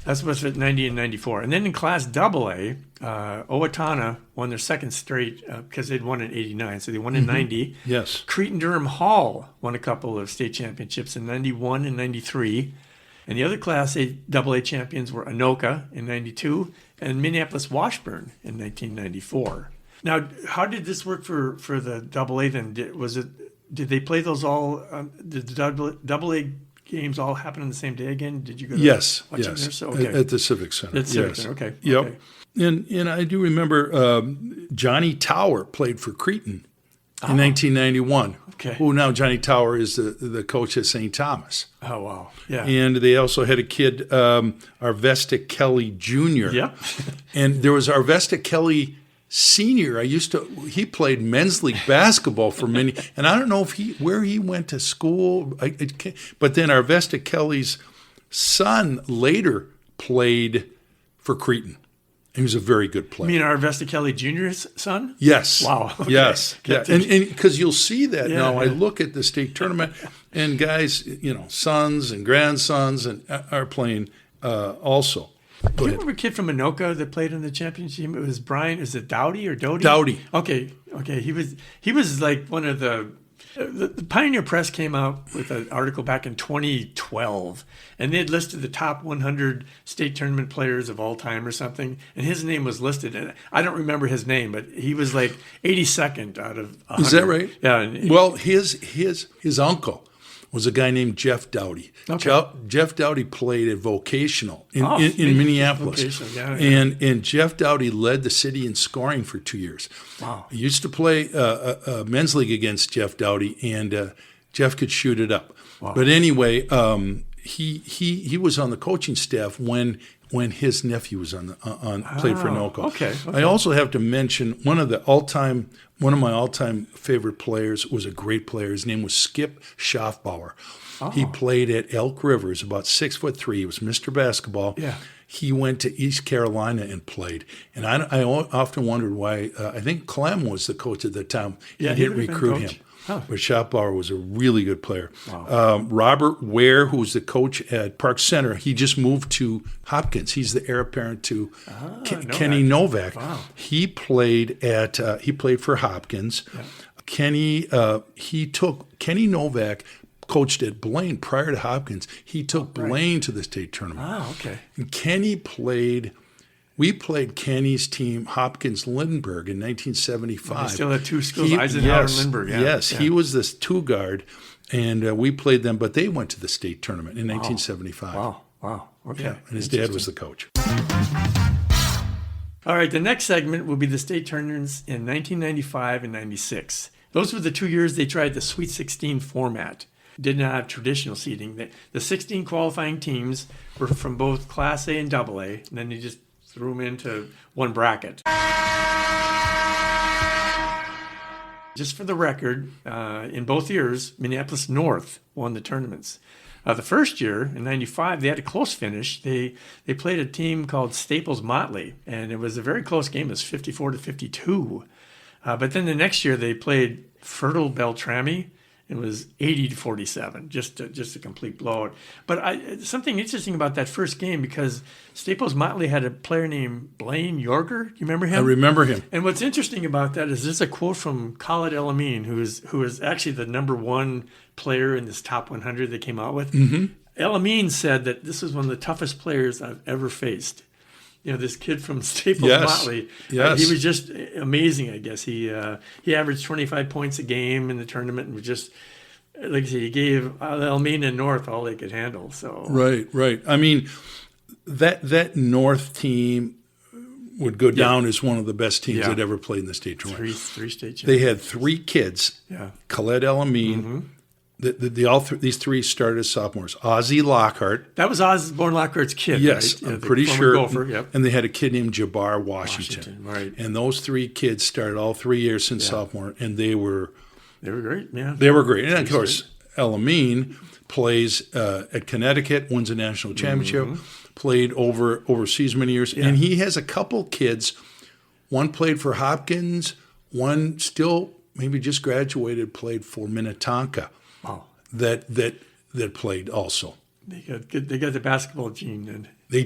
That's what's at 90 and 94. And then in Class AA, Owatonna won their second straight because they'd won in 89. So they won in 90. Yes. Cretin-Durham Hall won a couple of state championships in 91 and 93. And the other Class AA champions were Anoka in 92 and Minneapolis Washburn in 1994. Now, how did this work for the AA then? Did they play those all? Did the AA games all happen on the same day again? Did you go to Yes. there? So, okay. At the Civic Center. At Civic yes. Center, okay. Yep. Okay. And I do remember Johnny Tower played for Cretin in 1991. Okay. Who now Johnny Tower is the coach at St. Thomas. Oh, wow. Yeah. And they also had a kid, Arvesta Kelly Jr. Yep. And there was Arvesta Kelly Sr. He played men's league basketball for many, and I don't know where he went to school, but then Arvesta Kelly's son later played for Cretin. He was a very good player. You mean Arvesta Kelly Jr.'s son? Yes. Wow. Okay. Yes. Yeah. And because you'll see that Yeah, now. yeah. I look at the state tournament, and guys, sons and grandsons are playing also. Do you remember a kid from Anoka that played in the championship? It was Brian. Is it Dowdy or Doty? Dowdy. Okay. He was like one of the Pioneer Press came out with an article back in 2012, and they had listed the top 100 state tournament players of all time or something, and his name was listed. And I don't remember his name, but he was like 82nd out of 100. Is that right? Yeah. And Well, his uncle was a guy named Jeff Dowdy. Okay. Jeff Dowdy played at Vocational in maybe Minneapolis. Vocational, yeah. And Jeff Dowdy led the city in scoring for 2 years. Wow. I used to play a men's league against Jeff Dowdy, and Jeff could shoot it up. Wow. But anyway, he was on the coaching staff when his nephew was played for Anoka. Okay. I also have to mention one of my all-time favorite players was a great player. His name was Skip Schaffbauer. Oh. He played at Elk River. He was about 6'3". He was Mr. Basketball. Yeah. He went to East Carolina and played. And I often wondered why. I think Clem was the coach at the time. Yeah, he didn't would have been recruit coach. him. Huh. But Schaffbauer was a really good player. Wow. Robert Ware, who's the coach at Park Center, he just moved to Hopkins. He's the heir apparent to Kenny Novak. Wow. He played for Hopkins. Yeah. Kenny Novak coached at Blaine prior to Hopkins. He took Blaine to the state tournament. Wow. Okay. And we played Kenny's team, Hopkins Lindbergh, in 1975. They still had 2 schools, Eisenhower and Lindbergh. Yeah. Yes, Yeah. he was this 2-guard, and we played them, but they went to the state tournament in 1975. Wow. Okay. Yeah, and his dad was the coach. All right, the next segment will be the state tournaments in 1995 and 96. Those were the 2 years they tried the Sweet 16 format. Did not have traditional seeding. The 16 qualifying teams were from both Class A and AA, and then they just threw them into one bracket. Just for the record, in both years, Minneapolis North won the tournaments. The first year, in 95, they had a close finish. They played a team called Staples Motley, and it was a very close game. It was 54-52. But then the next year, they played Fertile Beltrami. It was 80-47, just a complete blowout. But something interesting about that first game, because Staples Motley had a player named Blaine Yorger. You remember him? I remember him. And what's interesting about that is there's a quote from Khalid El-Amin, who is actually the number 1 player in this top 100 they came out with. Mm-hmm. El-Amin said that this was one of the toughest players I've ever faced. This kid from Staples Motley. Yes. He was just amazing, I guess. He averaged 25 points a game in the tournament and was just, like I said, he gave El-Amin and North all they could handle. So Right. I mean, that North team would go down as one of the best teams Yeah. that ever played in the state tournament. Three state champions. They had 3 kids. Yeah. Khaled El-Amin. These 3 started as sophomores. Ozzie Lockhart. That was Osborne Lockhart's kid, Yes, right? I'm The pretty former sure. Gopher, yep. And they had a kid named Jabbar Washington. Right. And those 3 kids started all 3 years since sophomore, and they were They were great, yeah. They were great. And of course, El-Amin plays at Connecticut, wins a national championship, played overseas many years. And he has a couple kids. One played for Hopkins, one still maybe just graduated, played for Minnetonka. Wow. That played also. They got the basketball gene then. They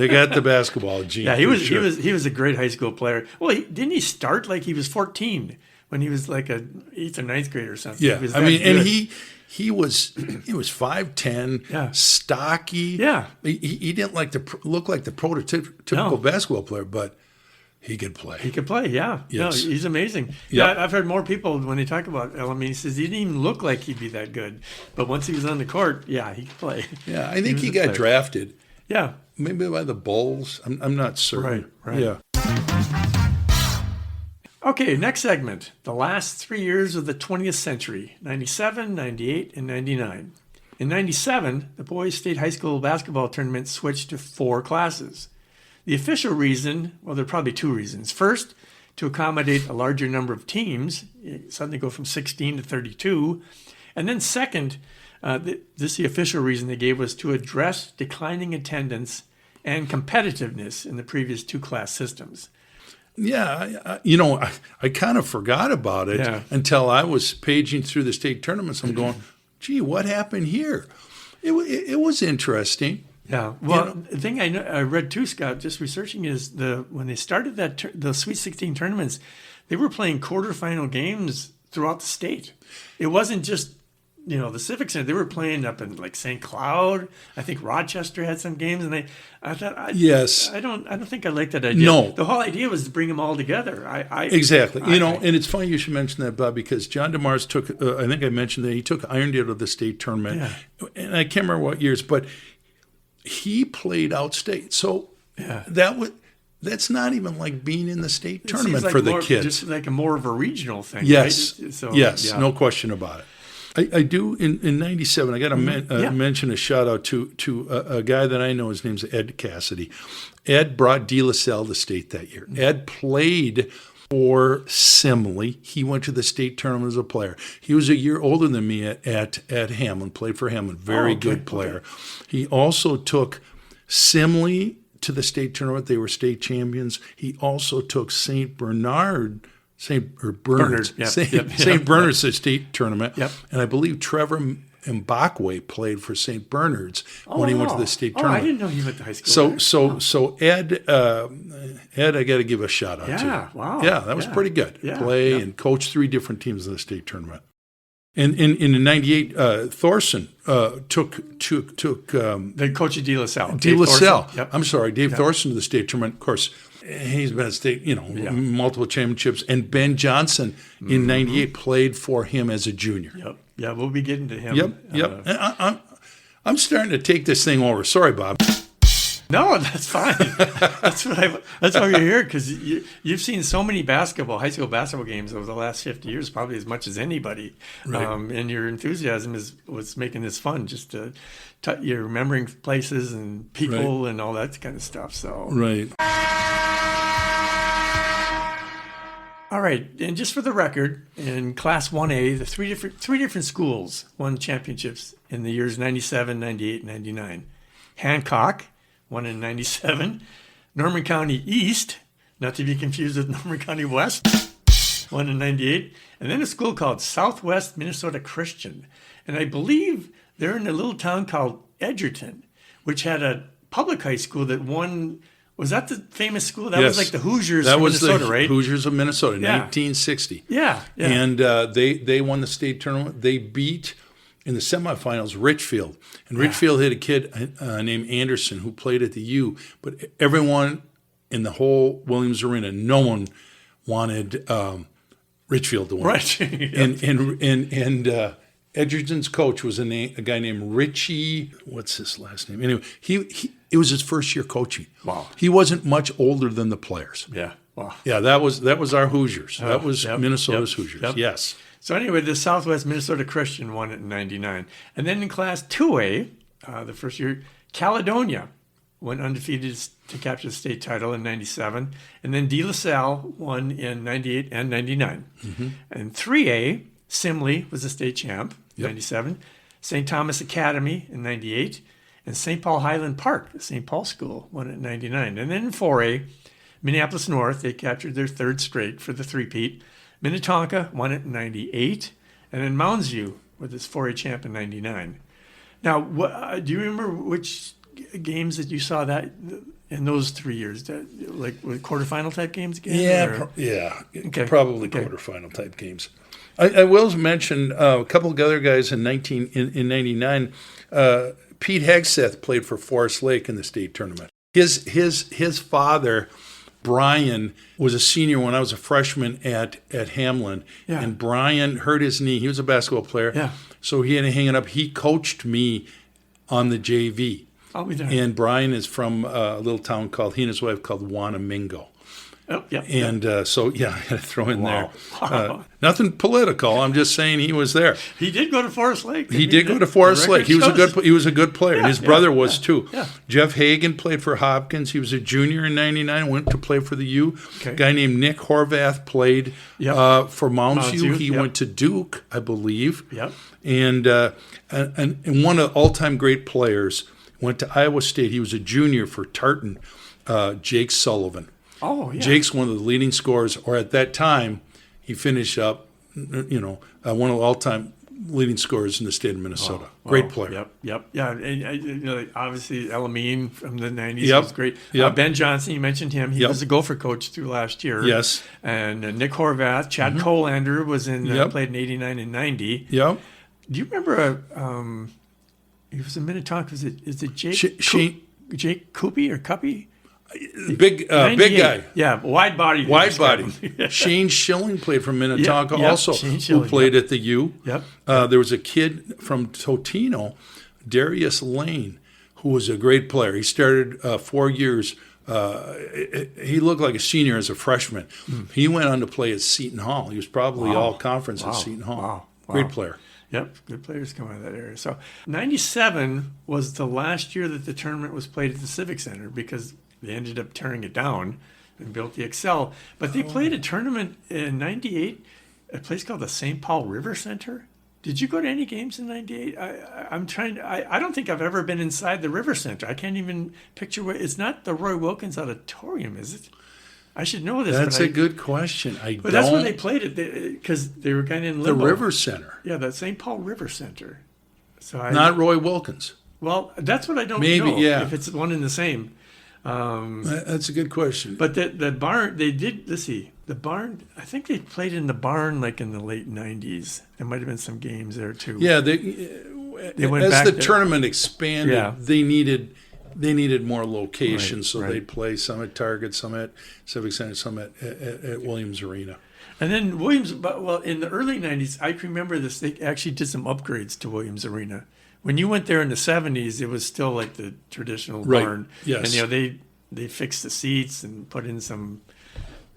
got the basketball gene. Yeah, for sure. he was a great high school player. Well, didn't he start like he was 14 when he was like a 8th or 9th grader or something? Yeah, He was I that mean, and good. he was 5'10", Yeah. stocky. Yeah. He didn't look like the prototypical basketball player, but he could play. He could play, yeah. Yes. No, he's amazing. Yep. Yeah, I've heard more people when they talk about El-Amin, he says he didn't even look like he'd be that good. But once he was on the court, yeah, he could play. Yeah, I think was he a got player. drafted Yeah. maybe by the Bulls. I'm not certain. Right. Yeah. Okay, next segment. The last 3 years of the 20th century, 97, 98, and 99. In 97, the boys' state high school basketball tournament switched to 4 classes. The official reason, well, there are probably 2 reasons. First, to accommodate a larger number of teams, suddenly go from 16 to 32. And then second, the official reason they gave was to address declining attendance and competitiveness in the previous 2-class systems. Yeah, I kind of forgot about it Yeah. until I was paging through the state tournaments. I'm going, gee, what happened here? It was interesting. Yeah. Well, the thing I read too, Scott, just researching is when they started the Sweet 16 tournaments, they were playing quarterfinal games throughout the state. It wasn't just the Civic Center. They were playing up in like St. Cloud. I think Rochester had some games, and I thought, Yes. I don't think I like that idea. No. The whole idea was to bring them all together. Exactly. And it's funny you should mention that, Bob, because John DeMars took, I think I mentioned that he took Irondale to the state tournament. Yeah. And I can't remember what years, but he played outstate. So Yeah. that's not even like being in the state It tournament seems like for the more, kids. just like more of a regional thing. Yes. Right? So, yes. yeah. No question about it. I do in 97. I got to Yeah. mention a shout out to a guy that I know. His name's Ed Cassidy. Ed brought De La Salle to state that year. Ed played for Simile. He went to the state tournament as a player. He was a year older than me at Hamlin. Played for Hamlin. Very good player. He also took Simile to the state tournament. They were state champions. He also took Bernard St. Bernard's to the state tournament. Yep. And I believe Trevor Mbakwe played for St. Bernard's when he went to the state tournament. I didn't know he went to high school. So Ed, I got to give a shout out to. Yeah, wow. Yeah, that was pretty good. Yeah, Play yeah. and coach 3 different teams in the state tournament. And in the 98, Thorson took The coach of De La Salle. De La Salle. Yep. I'm sorry, Dave Thorson to the state tournament. Of course, he's been at state, multiple championships. And Ben Johnson in '98 played for him as a junior. Yep. Yeah, we'll be getting to him. Yep. And I'm starting to take this thing over. Sorry, Bob. No, that's fine. that's why you're here, because you've seen so many high school basketball games over the last 50 years, probably as much as anybody. Right. And your enthusiasm is what's making this fun. Just you're remembering places and people and all that kind of stuff. So Right. All right, and just for the record, in Class 1A, the three different schools won championships in the years 97, 98, 99. Hancock won in 97. Norman County East, not to be confused with Norman County West, won in 98. And then a school called Southwest Minnesota Christian. And I believe they're in a little town called Edgerton, which had a public high school that won. Was that the famous school? That was like the Hoosiers of Minnesota, right? Hoosiers of Minnesota, Yeah. 1960. Yeah. And they won the state tournament. They beat, in the semifinals, Richfield. And Richfield had a kid named Anderson who played at the U. But everyone in the whole Williams Arena, no one wanted Richfield to win. Right. And Edgerton's coach was a guy named Richie. What's his last name? Anyway, it was his first year coaching. Wow. He wasn't much older than the players. Yeah. Wow. Yeah, that was our Hoosiers. That was yep, Minnesota's yep, Hoosiers. yep. Yes. So anyway, the Southwest Minnesota Christian won it in 99. And then in Class 2A, the first year, Caledonia went undefeated to capture the state title in 97. And then De La Salle won in 98 and 99. Mm-hmm. And 3A, Simley was the state champ in 97. St. Thomas Academy in 98. And St. Paul Highland Park, the St. Paul School, won it in 99. And then in 4A, Minneapolis North, they captured their third straight for the three-peat. Minnetonka won it in 98. And then Mounds View with its 4A champ in 99. Now, do you remember which games that you saw that in those 3 years? Like with quarterfinal type games again? Yeah. Probably quarterfinal type games. I will mention a couple of other guys in 99. Pete Hegseth played for Forest Lake in the state tournament. His father, Brian, was a senior when I was a freshman at Hamlin, and Brian hurt his knee. He was a basketball player, so he had to hang it up. He coached me on the JV. I'll be there. And Brian is from a little town he and his wife called Wanamingo. Oh, yeah. So, I had to throw in there. Wow. Nothing political. I'm just saying he was there. He did go to Forest Lake. He did go to Forest Lake. He was a good player, and his brother was too. Yeah. Jeff Hagan played for Hopkins. He was a junior in 99, went to play for the U. Okay. A guy named Nick Horvath played for Mounds View. He went to Duke, I believe. Yep. And one of the all-time great players went to Iowa State. He was a junior for Tartan, Jake Sullivan. Oh, yeah. Jake's one of the leading scorers, or at that time, he finished up, one of the all-time leading scorers in the state of Minnesota. Great player. Yep. Yeah, and, obviously Elamine from the 90s was great. Ben Johnson, you mentioned him. He was a Gopher coach through last year. Yes. And Nick Horvath. Chad Colander was played in 89 and 90. Yep. Do you remember he was in Minnetonka? Is it Jake? Jake Coopy or Cuppy? Big guy. Yeah, wide body. Shane Schilling played from Minnetonka also, who played at the U. Yep. There was a kid from Totino, Darius Lane, who was a great player. He started 4 years. He looked like a senior as a freshman. He went on to play at Seton Hall. He was probably all conference at Seton Hall. Wow. Great player. Yep, good players come out of that area. So 97 was the last year that the tournament was played at the Civic Center because they ended up tearing it down and built the Excel. But they played a tournament in 98 at a place called the St. Paul River Center. Did you go to any games in 98? I don't think I've ever been inside the River Center. I can't even picture where. It's not the Roy Wilkins Auditorium, is it? I should know this. That's a good question. But that's where they played it because they were kind of in limbo. The River Center. Yeah, the St. Paul River Center. So not Roy Wilkins. Well, that's what I don't know. Maybe, yeah. If it's one and the same. That's a good question. But the barn, they did, let's see, the barn, I think they played in the barn like in the late 90s. There might have been some games there too. Yeah, they went as back the there. Tournament expanded, they needed more locations, so right. they'd play some at Target, some at Civic Center, some at Williams Arena. And then Williams, in the early 90s, I can remember this, they actually did some upgrades to Williams Arena. When you went there in the 70s, it was still like the traditional barn. Yes. And, they fixed the seats and put in some,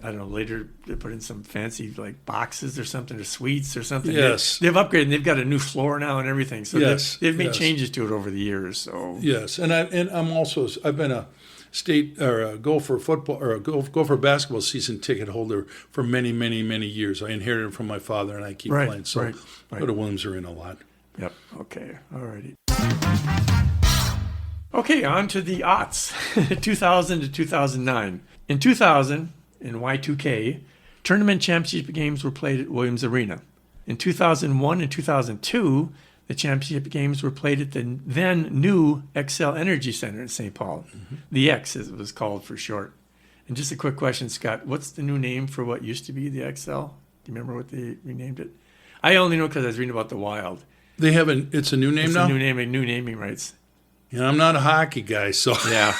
I don't know, later they put in some fancy like boxes or something, or suites or something. Yes. They've upgraded and they've got a new floor now and everything. So they've made yes. changes to it over the years. So yes, and I've been a state or a Gopher football or a Gopher basketball season ticket holder for many, many, many years. I inherited it from my father, and I keep playing. So I go to Williams Arena a lot. Yep. Okay. All righty. Okay, on to the aughts, 2000 to 2009. In 2000, in Y2K, tournament championship games were played at Williams Arena. In 2001 and 2002, the championship games were played at the then new Xcel Energy Center in St. Paul. Mm-hmm. The X, as it was called for short. And just a quick question, Scott, what's the new name for what used to be the Xcel? Do you remember what they renamed it? I only know because I was reading about the Wild. It's a new name now? It's a new naming rights. You know, I'm not a hockey guy, so Yeah.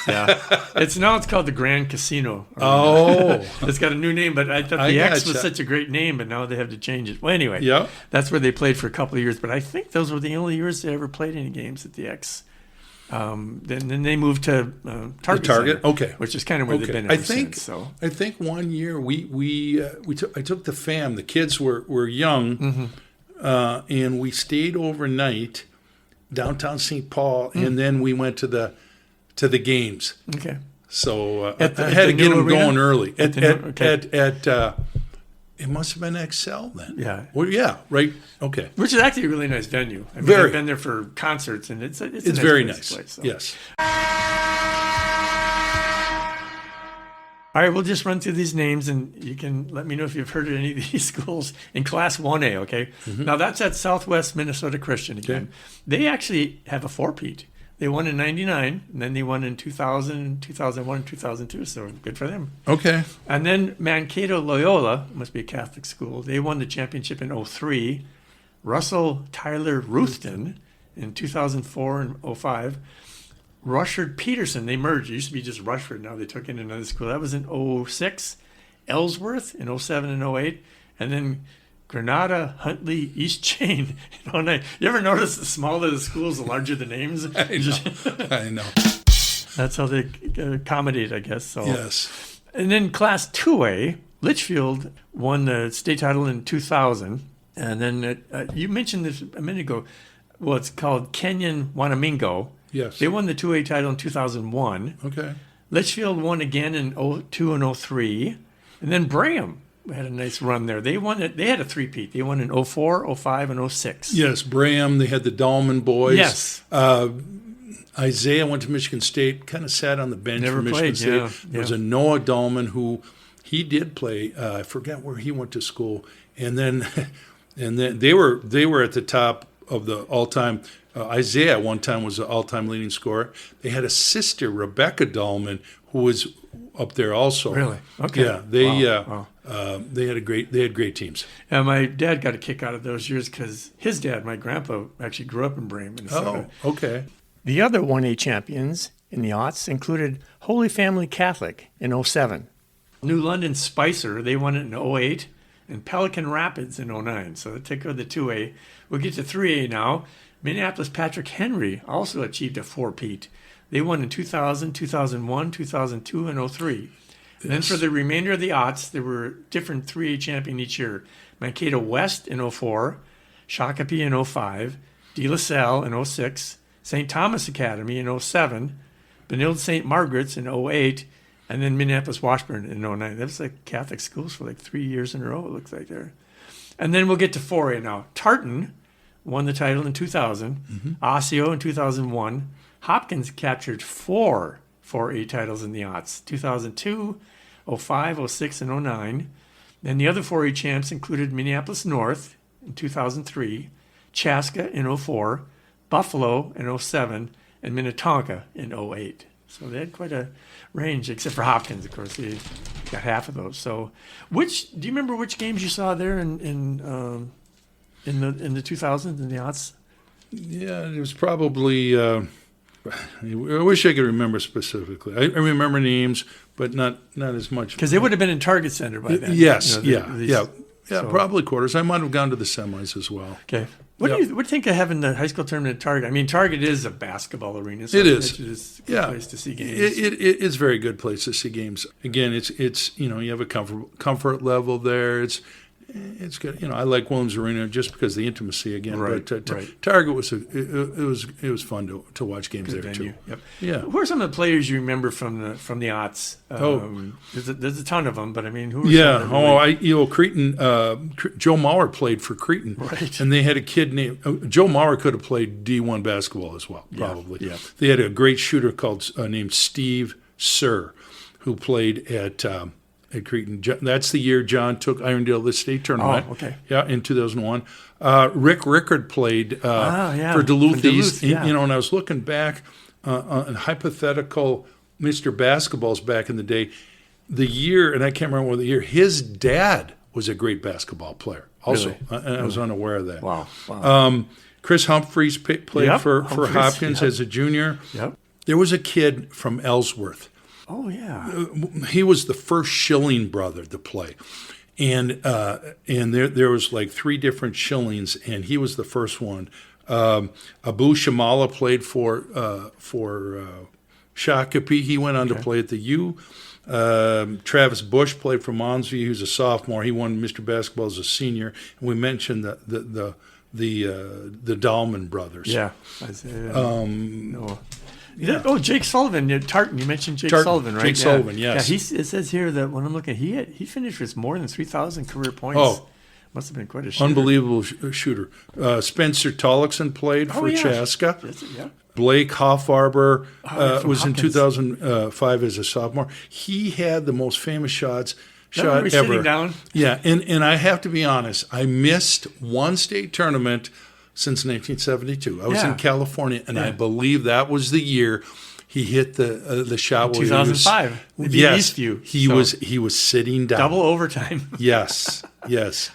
It's called the Grand Casino. oh, It's got a new name, but I thought I the X was gotcha. such a great name, but now they have to change it. Well, anyway, Yep. that's where they played for a couple of years, but I think those were the only years they ever played any games at the X. Then they moved to Target, Target? Center, Okay. which is kind of where they've Okay. been I ever think since. So I think one year I took the fam. The kids were young, and we stayed overnight downtown St. Paul, and then we went to the games. okay. So At I had the to get new them arena? going early. At the new- okay. It must have been Excel then. Yeah. Well, yeah. Right. Okay. Which is actually a really nice venue. I mean, Very. I've been there for concerts, and it's a It's nice very place nice. to play, so. Yes. All right, we'll just run through these names, and you can let me know if you've heard of any of these schools in Class 1A, okay? Now, that's at Southwest Minnesota Christian again. Okay. They actually have a four-peat. They won in 99, and then they won in 2000, 2001, and 2002, so good for them. Okay. And then Mankato Loyola, must be a Catholic school, they won the championship in 03. Russell Tyler Ruthven in 2004 and 05. Rushford Peterson, they merged. It used to be just Rushford. Now they took in another school. That was in 06. Ellsworth in 07 and 08. And then Granada, Huntley, East Chain in 09. You ever notice the smaller the schools, the larger the names? I know. That's how they accommodate, I guess. So. Yes. And then Class 2A, Litchfield won the state title in 2000. And then you mentioned this a minute ago. Well, it's called Kenyon Wanamingo. Yes. They won the 2A title in 2001. Okay. Litchfield won again in 02 and 03. And then Braham had a nice run there. They won it. They had a three-peat. They won in 04, 05, and 06. Yes. Braham. They had the Dahlman boys. Yes. Isaiah went to Michigan State. Kind of sat on the bench Never for Michigan played, State. yeah, There was yeah. a Noah Dahlman who he did play. I forget where he went to school. And then they were at the top of the all-time. Isaiah one time was the all-time leading scorer. They had a sister, Rebecca Dahlman, who was up there also. Really? Okay. Yeah, they Wow. they had great teams. And my dad got a kick out of those years because his dad, my grandpa, actually grew up in Braham, Minnesota. Oh, okay. The other 1A champions in the aughts included Holy Family Catholic in 07. New London Spicer, they won it in 08. And Pelican Rapids in 09. So that took the 2A. We'll get to 3A now. Minneapolis Patrick Henry also achieved a four-peat. They won in 2000, 2001, 2002, and 03. And then for the remainder of the aughts, there were different 3A champion each year. Mankato West in 04, Shakopee in 05, De La Salle in 06, St. Thomas Academy in 07, Benilde St. Margaret's in 08, and then Minneapolis Washburn in 09. That was like Catholic schools for like 3 years in a row, it looks like there. And then we'll get to 4A now. Tartan won the title in 2000, Osseo in 2001. Hopkins captured 4 4A titles in the aughts, 2002, 05, 06, and 09. Then the other 4A champs included Minneapolis North in 2003, Chaska in 04, Buffalo in 07, and Minnetonka in 08. So they had quite a range, except for Hopkins, of course. They got half of those. So, do you remember which games you saw there in the 2000s in the aughts? Yeah, it was probably. I wish I could remember specifically. I remember names, but not as much. Because they would have been in Target Center by then. Yes, You know, yeah, so- probably quarters. I might have gone to the semis as well. Okay. What do you think of having the high school tournament at Target? I mean, Target is a basketball arena. So It is. It's a good Yeah, place to see games. It's a very good place to see games. Again, it's you have a comfort level there. It's good. I like Williams Arena just because of the intimacy again. Right, But right. Target was it was fun to watch games Good there venue. too. Yep. Yeah. Who are some of the players you remember from the aughts? There's a ton of them, but I mean, who? Are Yeah. some that really- Creighton. Joe Mauer played for Creighton, Right. and they had a kid named Joe Mauer. Could have played D1 basketball as well, probably. yeah. They had a great shooter named Steve Sir, who played at Creighton. That's the year John took Irondale to the state tournament. Oh, okay. Yeah, in 2001. Rick Rickard played yeah. for Duluth For Duluth, East. yeah. And I was looking back on hypothetical Mr. Basketballs back in the day. The year, and I can't remember what the year, his dad was a great basketball player also. Really? I was unaware of that. Wow. Chris Humphreys played Yep, for Humphreys, Hopkins yep. as a junior. Yep. There was a kid from Ellsworth. Oh, yeah. He was the first Schilling brother to play. And there was like 3 different Schillings, and he was the first one. Abu Shamala played for Shakopee. He went on to play at the U. Travis Bush played for Monsview. He was a sophomore. He won Mr. Basketball as a senior. And we mentioned the Dahlman brothers. Yeah. No. Yeah. Oh, Jake Sullivan, Tartan. You mentioned Jake Tartan, Sullivan, right? Jake Sullivan, yes. Yeah, it says here that when I'm looking, he finished with more than 3,000 career points. Oh. Must have been quite a shooter. Unbelievable shooter. Spencer Tollickson played for Chaska. Yeah. Blake Hoffarber was in Hopkins. 2005 as a sophomore. He had the most famous shot Remember ever. sitting down? Yeah, and I have to be honest, I missed one state tournament since 1972. I was in California, and I believe that was the year he hit the shot. 2005. Yes, Eastview. he was sitting down. Double overtime. Yes.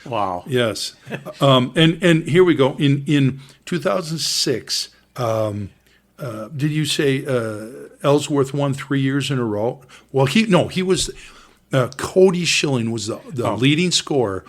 Wow. Yes. And here we go. In 2006, did you say Ellsworth won 3 years in a row? Well, he was Cody Schilling was the leading scorer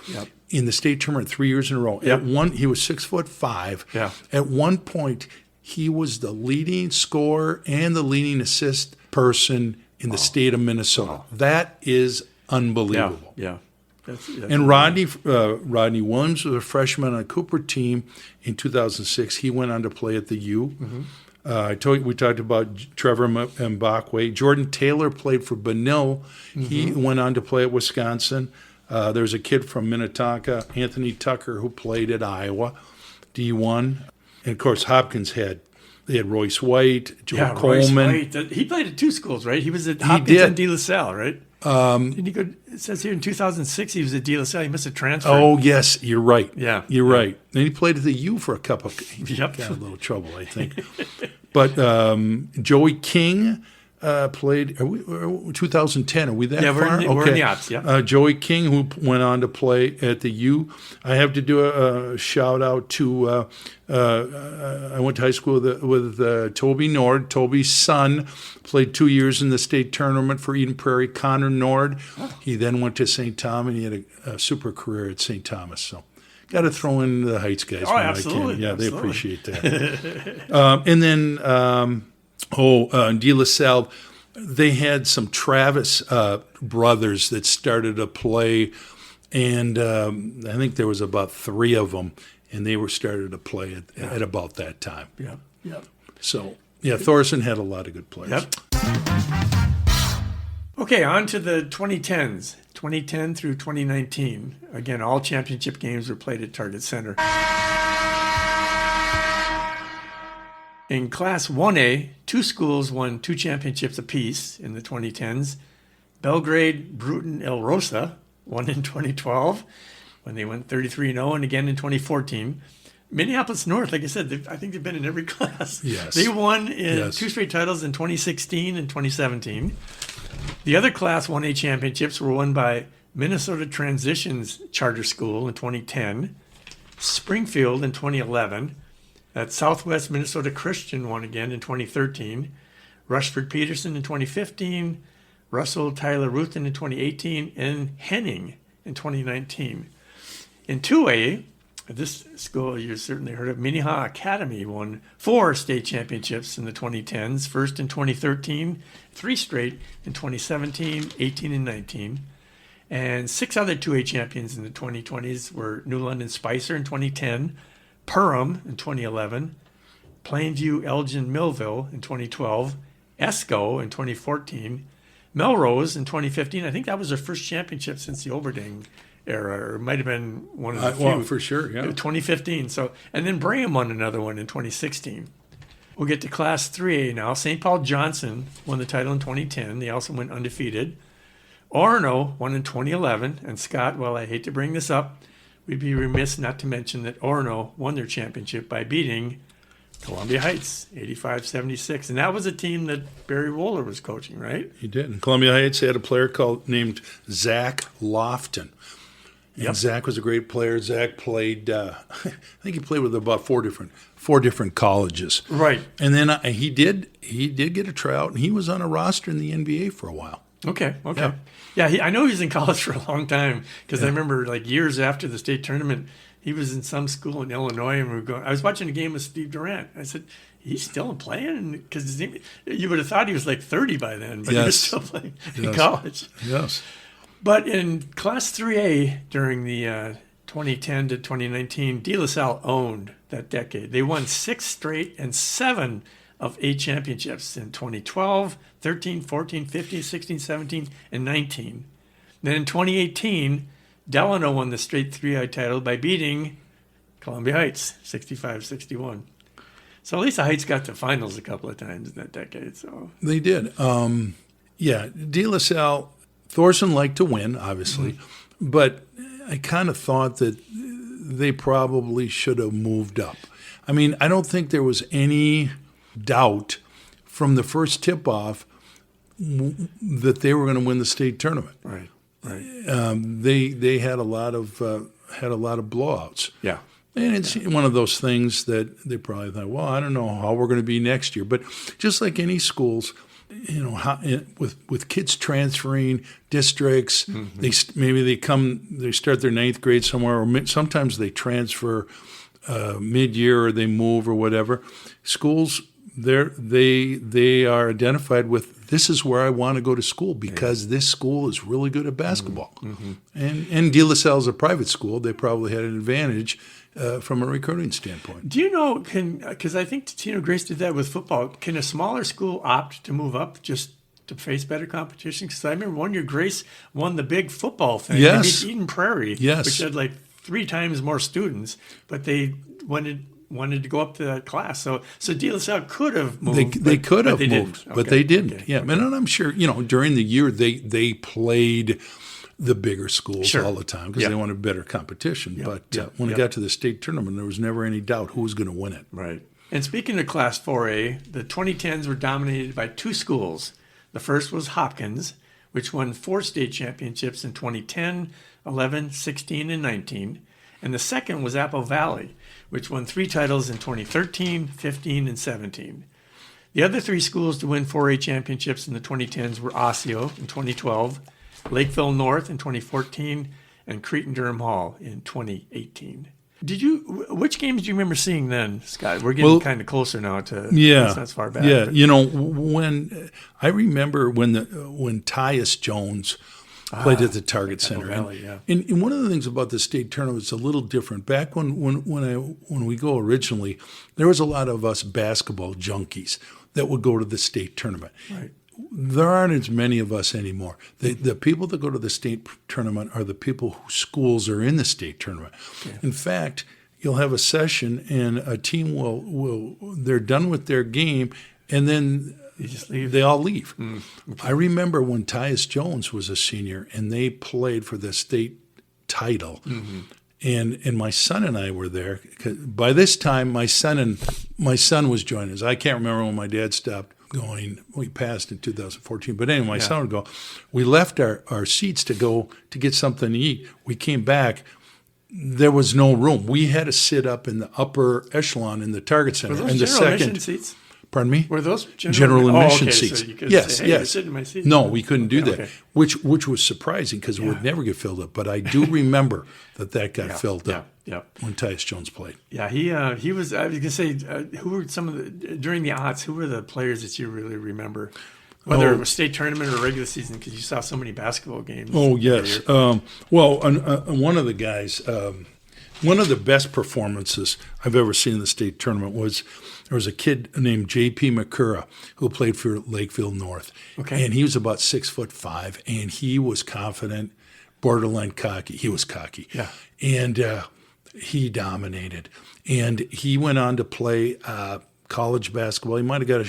in the state tournament 3 years in a row. Yep. He was 6'5". Yeah. At one point, he was the leading scorer and the leading assist person in the state of Minnesota. That is unbelievable. Yeah. And Rodney Williams was a freshman on a Cooper team in 2006. He went on to play at the U. Mm-hmm. We talked about Trevor Mbakwe. Jordan Taylor played for Benil. Mm-hmm. He went on to play at Wisconsin. There's a kid from Minnetonka, Anthony Tucker, who played at Iowa, D1. And, of course, Hopkins had Royce White, Joe Coleman. Royce White. He played at 2 schools, right? He was at Hopkins and De La Salle, right? Didn't he go? It says here in 2006 he was at De La Salle. He must have transferred. Oh, yes, you're right. Yeah. You're right. And he played at the U for a couple. Yep. Got a little trouble, I think. But Joey King played 2010. Are we that Yeah, far? we're in the odds, yeah. Joey King, who went on to play at the U. I have to do a shout out to. I went to high school with Toby Nord. Toby's son played 2 years in the state tournament for Eden Prairie. Connor Nord. He then went to St. Thomas, and he had a super career at St. Thomas. So. Got to throw in the Heights guys when absolutely. I can. Yeah, absolutely. they appreciate that. And then, De La Salle, they had some Travis brothers that started to play, and I think there was about 3 of them, and they were started to play at about that time. Yeah. So, Thorson had a lot of good players. Yep. Okay, on to the 2010s. 2010 through 2019. Again, all championship games were played at Target Center. In Class 1A, 2 schools won 2 championships apiece in the 2010s. Belgrade, Bruton, El Rosa won in 2012 when they went 33-0, and again in 2014. Minneapolis North, like I said, I think they've been in every class. Yes. They won in 2 straight titles in 2016 and 2017. The other Class 1A championships were won by Minnesota Transitions Charter School in 2010, Springfield in 2011, at Southwest Minnesota Christian won again in 2013, Rushford Peterson in 2015, Russell Tyler Ruthin in 2018, and Henning in 2019. In 2A, this school you certainly heard of, Minnehaha Academy won 4 state championships in the 2010s, first in 2013, 3 straight in 2017, 18, and 19. And 6 other 2A champions in the 2020s were New London Spicer in 2010, Perham in 2011, Plainview Elgin Millville in 2012, Esco in 2014, Melrose in 2015. I think that was their first championship since the Oberding era, or it might have been one of the few. Well, for sure, yeah. 2015. So, and then Brigham won another one in 2016. We'll get to Class 3A now. St. Paul Johnson won the title in 2010. They also went undefeated. Orono won in 2011. And Scott, well, I hate to bring this up, we'd be remiss not to mention that Orono won their championship by beating Columbia Heights, 85-76. And that was a team that Barry Wohler was coaching, right? He did. And Columbia Heights had a player named Zach Lofton. And Zach was a great player. Zach played, I think he played with about four different colleges. Right. And then he did get a tryout, and he was on a roster in the NBA for a while. Okay. I know he was in college for a long time because I remember like years after the state tournament, he was in some school in Illinois, and I was watching a game with Steve Durant. I said, he's still playing? Because you would have thought he was like 30 by then, but he was still playing in college. Yes. But in Class 3A during the 2010 to 2019, De La Salle owned that decade. They won 6 straight and 7 of 8 championships in 2012, 13, 14, 15, 16, 17, and 19. Then in 2018, Delano won the straight 3A title by beating Columbia Heights 65-61. So at least the Heights got to finals a couple of times in that decade. So they did. De La Salle, Thorson liked to win, obviously, but I kind of thought that they probably should have moved up. I mean, I don't think there was any doubt from the first tip-off that they were going to win the state tournament. Right. They had a lot of blowouts. Yeah. And it's one of those things that they probably thought, well, I don't know how we're going to be next year. But just like any schools, with kids transferring districts, they start their 9th grade somewhere, or sometimes they transfer mid-year or they move or whatever. Schools, they are identified with, this is where I want to go to school because this school is really good at basketball. And De La Salle is a private school. They probably had an advantage from a recruiting standpoint. Do you know, because I think Tino Grace did that with football, can a smaller school opt to move up just to face better competition? Because I remember one year Grace won the big football thing. Yes. They beat Eden Prairie, which had like 3 times more students, but they wanted to go up to that class. So De La Salle could have moved. They could have moved, but they didn't. Okay. Yeah, and I'm sure during the year they played the bigger schools all the time because they wanted better competition. But when it got to the state tournament, there was never any doubt who was going to win it. Right. And speaking of Class 4A, the 2010s were dominated by 2 schools. The first was Hopkins, which won 4 state championships in 2010, 11, 16, and 19. And the second was Apple Valley, which won 3 titles in 2013, 15, and 17. The other 3 schools to win 4A championships in the 2010s were Osseo in 2012, Lakeville North in 2014, and Cretin-Durham Hall in 2018. Which games do you remember seeing then, Scott? We're getting kind of closer now to it's not as far back. Yeah, when I remember when Tyus Jones played at the Target Center. Valley, and one of the things about the state tournament is a little different. Back when we go originally, there was a lot of us basketball junkies that would go to the state tournament. Right. There aren't as many of us anymore. The people that go to the state tournament are the people whose schools are in the state tournament. Yeah. In fact, you'll have a session and a team will they're done with their game and then they all leave. Okay. I remember when Tyus Jones was a senior and they played for the state title. And my son and I were there. By this time, my son was joining us. I can't remember when my dad stopped going. We passed in 2014. But anyway, my son would go. We left our seats to go to get something to eat. We came back. There was no room. We had to sit up in the upper echelon in the Target Center. Were those and the general second admission seats? Pardon me? Were those general admission seats? So you could yes, say, hey, yes. sit in my seat. No, we couldn't do that, okay. which was surprising because it would never get filled up. But I do remember that got filled up when Tyus Jones played. Yeah, he was. I was gonna say, who were some of the during the aughts? Who were the players that you really remember? Whether it was state tournament or regular season, because you saw so many basketball games. Oh yes. One of the guys. One of the best performances I've ever seen in the state tournament was there was a kid named J.P. McCurra who played for Lakeville North. Okay. And he was about 6'5", and he was confident, borderline cocky. He was cocky. Yeah. And he dominated. And he went on to play college basketball. He might have got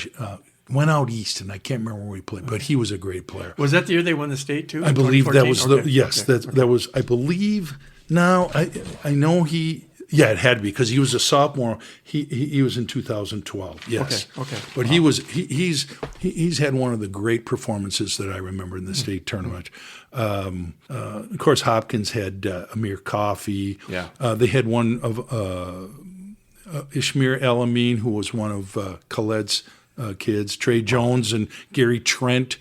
went out east, and I can't remember where he played, but he was a great player. Was that the year they won the state too? I believe that was okay. that was, I believe. Now, I know Yeah, it had to be because he was a sophomore. He was in 2012. Yes. Okay. But he's had one of the great performances that I remember in the state tournament. Of course, Hopkins had Amir Coffey. Yeah. They had one of Ishmael El Amin, who was one of Khaled's kids. Trey Jones and Gary Trent.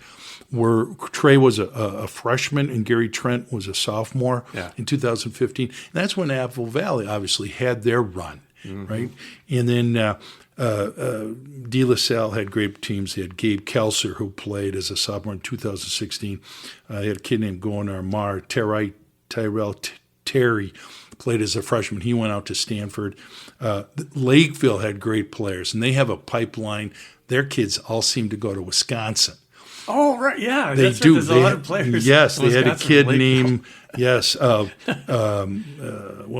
Trey was a freshman and Gary Trent was a sophomore in 2015. And that's when Apple Valley obviously had their run, right? And then De La Salle had great teams. They had Gabe Kelser, who played as a sophomore in 2016. They had a kid named Gonar Mar. Tyrell Terry played as a freshman. He went out to Stanford. Lakeville had great players, and they have a pipeline. Their kids all seem to go to Wisconsin. Oh, right, yeah. They that's do. Right. There's a lot of players. Yes, they had a kid named what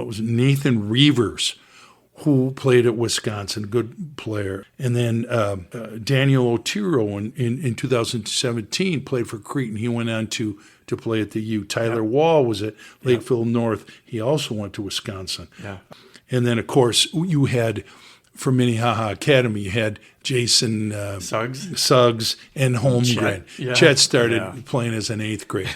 was it? Nathan Reavers, who played at Wisconsin, good player. And then Daniel Otero in 2017 played for Creighton. He went on to play at the U. Tyler Wall was at Lakeville North. He also went to Wisconsin. Yeah. And then, of course, you had, for Minnehaha Academy, you had Jason Suggs and Holmgren. Chet started playing as an eighth grade.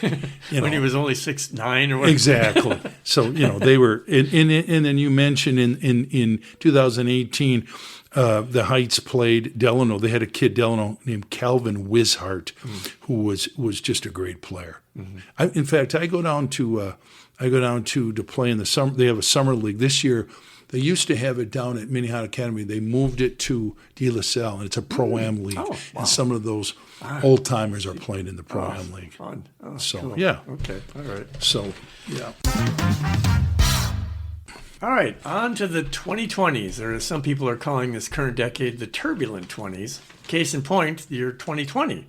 When he was only 6'9" or whatever. Exactly. So, they were, and then you mentioned in 2018, the Heights played Delano. They had a kid, Delano, named Calvin Wishart, who was just a great player. In fact, I go down to play in the summer. They have a summer league this year. They used to have it down at Minnehaha Academy. They moved it to De La Salle, and it's a Pro-Am league. Oh, wow. And some of those old-timers are playing in the Pro-Am league. Fun. Oh, so, cool. yeah. Okay, all right. So, yeah. All right, on to the 2020s, or as some people are calling this current decade, the turbulent 20s. Case in point, the year 2020.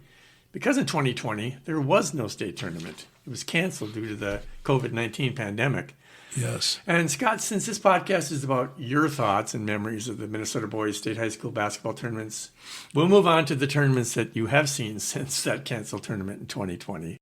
Because in 2020, there was no state tournament. It was canceled due to the COVID-19 pandemic. Yes. And Scott, since this podcast is about your thoughts and memories of the Minnesota Boys State High School basketball tournaments, we'll move on to the tournaments that you have seen since that canceled tournament in 2020.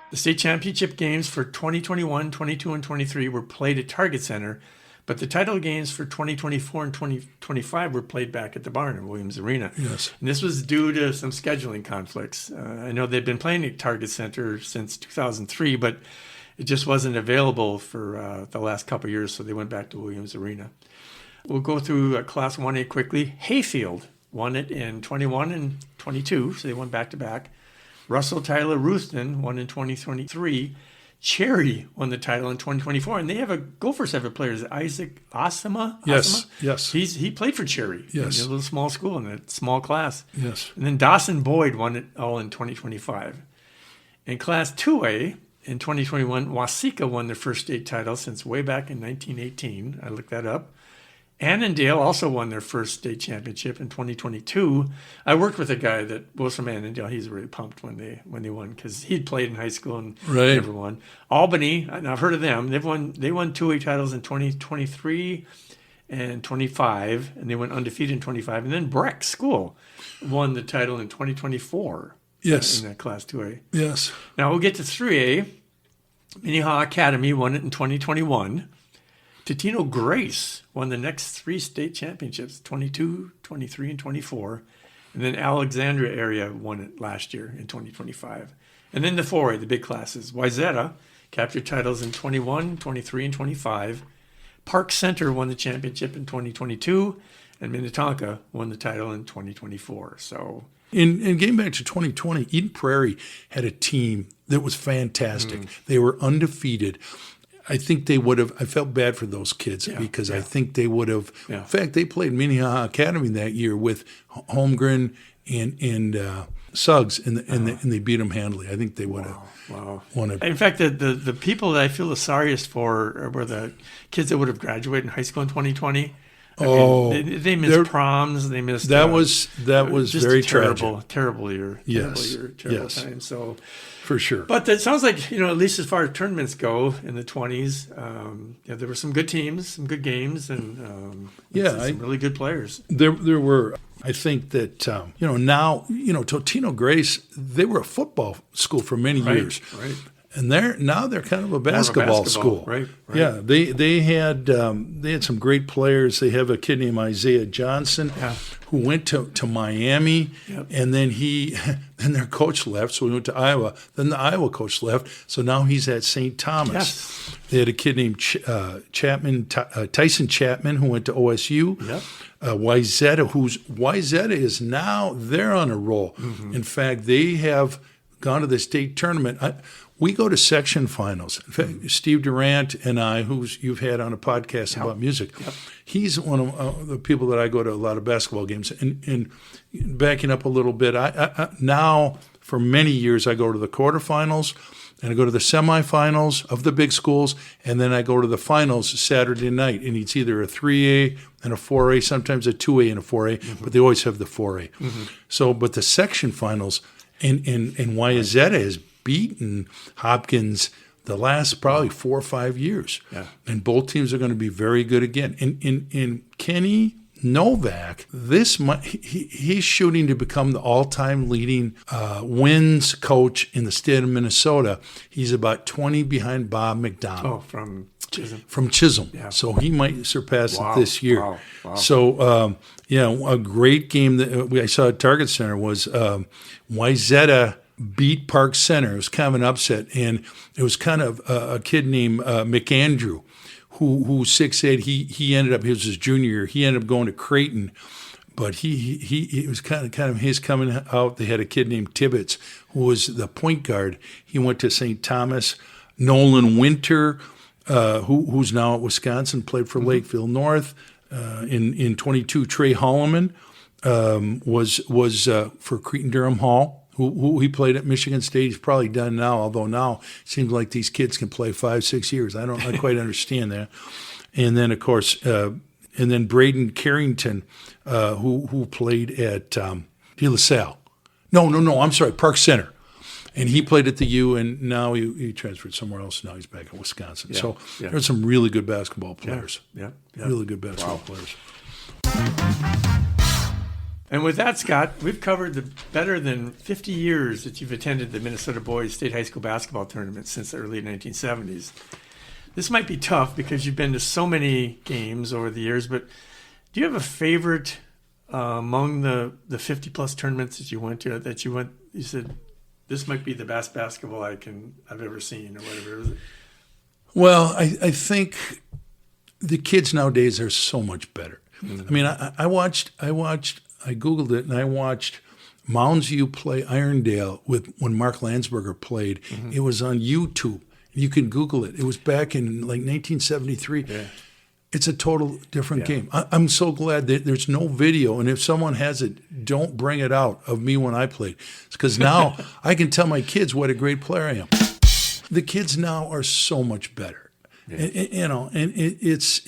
The state championship games for 2021, 22, and 23 were played at Target Center, but the title games for 2024 and 2025 were played back at the barn in Williams Arena. Yes. And this was due to some scheduling conflicts. I know they've been playing at Target Center since 2003, but it just wasn't available for the last couple of years, so they went back to Williams Arena. We'll go through Class 1A quickly. Hayfield won it in 21 and 22, so they went back-to-back. Russell Tyler Ruthven won in 2023. Cherry won the title in 2024, and they have Gophers have a player, is it Isaac Asama? Yes, Asama? yes. He played for Cherry. Yes. In a little small school in a small class. Yes. And then Dawson Boyd won it all in 2025. In Class 2A, in 2021, Waseca won their first state title since way back in 1918. I looked that up. Annandale also won their first state championship in 2022. I worked with a guy that was from Annandale. He's really pumped when they won because he'd played in high school and never won. Albany, and I've heard of them. They won 2A titles in 2023 and 25, and they went undefeated in 25. And then Breck School won the title in 2024. Yes. In that Class 2A. Yes. Now we'll get to 3A. Minnehaha Academy won it in 2021. Totino Grace won the next three state championships, 22, 23, and 24. And then Alexandria area won it last year in 2025. And then the 4A, the big classes. Wayzata captured titles in 21, 23, and 25. Park Center won the championship in 2022. And Minnetonka won the title in 2024. So, in getting back to 2020, Eden Prairie had a team that was fantastic. They were undefeated. I think they would have. I felt bad for those kids because I think they would have. In fact, they played Minnehaha Academy that year with Holmgren and Suggs, and they beat them handily. I think they would have. Wow. Wanted. In fact, the people that I feel the sorriest for were the kids that would have graduated in high school in 2020. I mean, they missed proms. They missed. That was just very terrible tragic. Terrible time. So. For sure. But it sounds like, at least as far as tournaments go in the 20s, there were some good teams, some good games, and some really good players. There were. I think that, now, Totino Grace, they were a football school for many years. Right. And they're kind of a basketball school, right? Yeah, they had some great players. They have a kid named Isaiah Johnson, who went to Miami, and then then their coach left, so he went to Iowa. Then the Iowa coach left, so now he's at St. Thomas. Yes. They had a kid named Tyson Chapman, who went to OSU. Yep. Wayzata is now they're on a roll. Mm-hmm. In fact, they have gone to the state tournament. We go to section finals. In fact, Steve Durant and I, who's you've had on a podcast about music, he's one of the people that I go to a lot of basketball games. And backing up a little bit, I now for many years I go to the quarterfinals and I go to the semifinals of the big schools, and then I go to the finals Saturday night. And it's either a 3A and a 4A, sometimes a 2A and a 4A, but they always have the 4A. Mm-hmm. So, but the section finals, and Wayzata has beaten Hopkins the last probably 4 or 5 years. Yeah. And both teams are going to be very good again. And Kenny Novak, he's shooting to become the all-time leading wins coach in the state of Minnesota. He's about 20 behind Bob McDonald. Oh, from Chisholm. From Chisholm. Yeah. So he might surpass it this year. Wow. So, a great game that I saw at Target Center was Wayzata beat Park Center. It was kind of an upset, and it was kind of a kid named McAndrew, who's 6'8". He ended up, he was his junior year. He ended up going to Creighton, but he was kind of his coming out. They had a kid named Tibbetts who was the point guard. He went to St. Thomas. Nolan Winter, who's now at Wisconsin, played for Lakeville North. In 22, Trey Holloman was for Cretin-Durham Hall. Who he played at Michigan State. He's probably done now, although now it seems like these kids can play 5-6 years. I quite understand that. And then, of course, Braden Carrington, who played at De La Salle. No, I'm sorry, Park Center. And he played at the U, and now he transferred somewhere else. Now he's back in Wisconsin. Yeah, so there's some really good basketball players. Yeah. Really good basketball players. And with that, Scott, we've covered the better than 50 years that you've attended the Minnesota Boys State High School Basketball Tournament since the early 1970s. This might be tough because you've been to so many games over the years, but do you have a favorite among the 50-plus tournaments that you went to you said, this might be the best basketball I've ever seen, or whatever? Is it? Well, I think the kids nowadays are so much better. Mm-hmm. I mean, I Googled it, and I watched Mounds View play Irondale when Mark Landsberger played. Mm-hmm. It was on YouTube. You can Google it. It was back in like 1973. Yeah. It's a total different game. I'm so glad that there's no video, and if someone has it, don't bring it out of me when I played. Because now I can tell my kids what a great player I am. The kids now are so much better. Yeah. And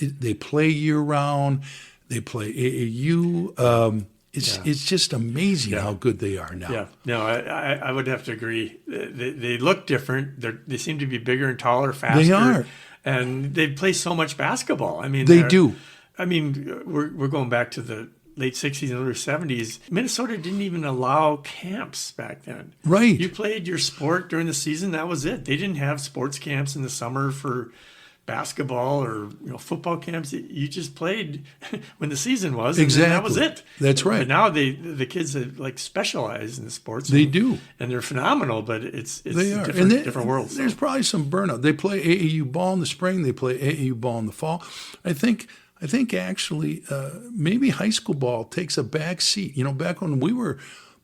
they play year-round. They play AAU. It's just amazing how good they are now. Yeah, no, I would have to agree. They look different. They seem to be bigger and taller, faster. They are, and they play so much basketball. I mean, they do. I mean, we're going back to the late 60s and early 70s. Minnesota didn't even allow camps back then. Right. You played your sport during the season. That was it. They didn't have sports camps in the summer for basketball or football camps. You just played when the season was, and exactly. That was it. That's right. But now the kids have specialize in the sports. They do, and they're phenomenal. But it's different worlds. There's probably some burnout. They play AAU ball in the spring. They play AAU ball in the fall. I think actually maybe high school ball takes a back seat. Back when we were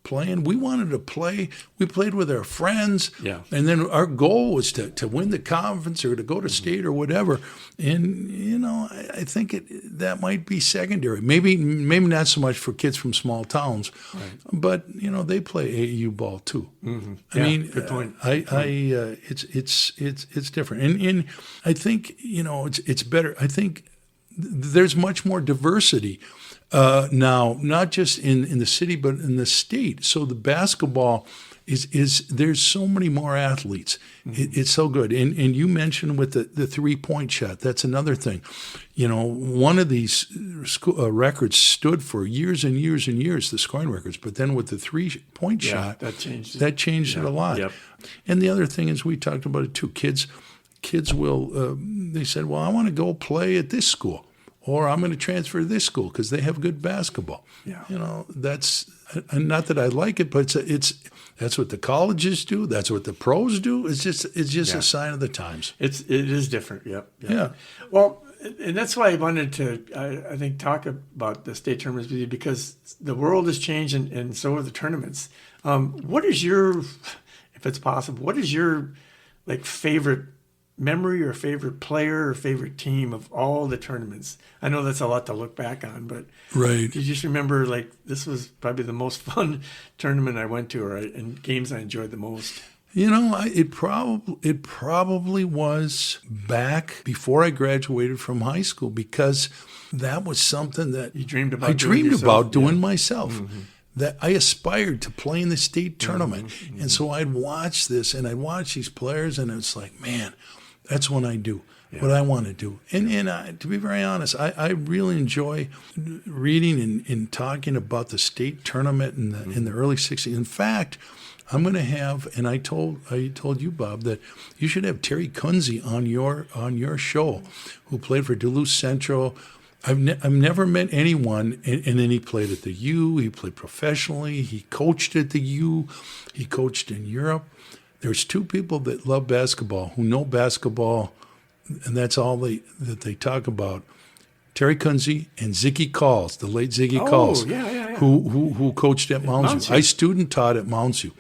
playing, we wanted to play. We played with our friends, and then our goal was to win the conference or to go to state or whatever. And I think that might be secondary. Maybe not so much for kids from small towns, right. But they play AAU ball too. Mm-hmm. I mean, good point. It's different, and I think it's better. I think there's much more diversity. Now, not just in the city, but in the state. So the basketball is there's so many more athletes. It's so good. And you mentioned with the 3-point shot, that's another thing. One of these records stood for years and years and years, the scoring records. But then with the 3-point shot, that changed it a lot. Yep. And the other thing is, we talked about it too. Kids will, they said, well, I want to go play at this school, or I'm going to transfer to this school because they have good basketball. Yeah. That's, not that I like it, but that's what the colleges do. That's what the pros do. It's just a sign of the times. It is different. Yep. Yeah. Well, and that's why I wanted to, I think, talk about the state tournaments with you, because the world has changed and so are the tournaments. What is your, if it's possible, what is your favorite memory or favorite player or favorite team of all the tournaments? I know that's a lot to look back on, but right. you just remember this was probably the most fun tournament I went to, and games I enjoyed the most. It probably was back before I graduated from high school, because that was something that you dreamed about. I dreamed about doing myself. Mm-hmm. That I aspired to play in the state tournament, and so I'd watch this, and I'd watch these players, and it's like, man, that's what I do. Yeah. What I want to do. And to be very honest, I really enjoy reading and talking about the state tournament in the early 60s. In fact, I'm going to have, and I told you, Bob, that you should have Terry Kunze on your show, who played for Duluth Central. I've never met anyone, and then he played at the U. He played professionally. He coached at the U. He coached in Europe. There's two people that love basketball, who know basketball, and that's all that they talk about. Terry Kunze and Ziggy Calls, the late Ziggy Calls, who coached at Mounds View. I student taught at Mounds View,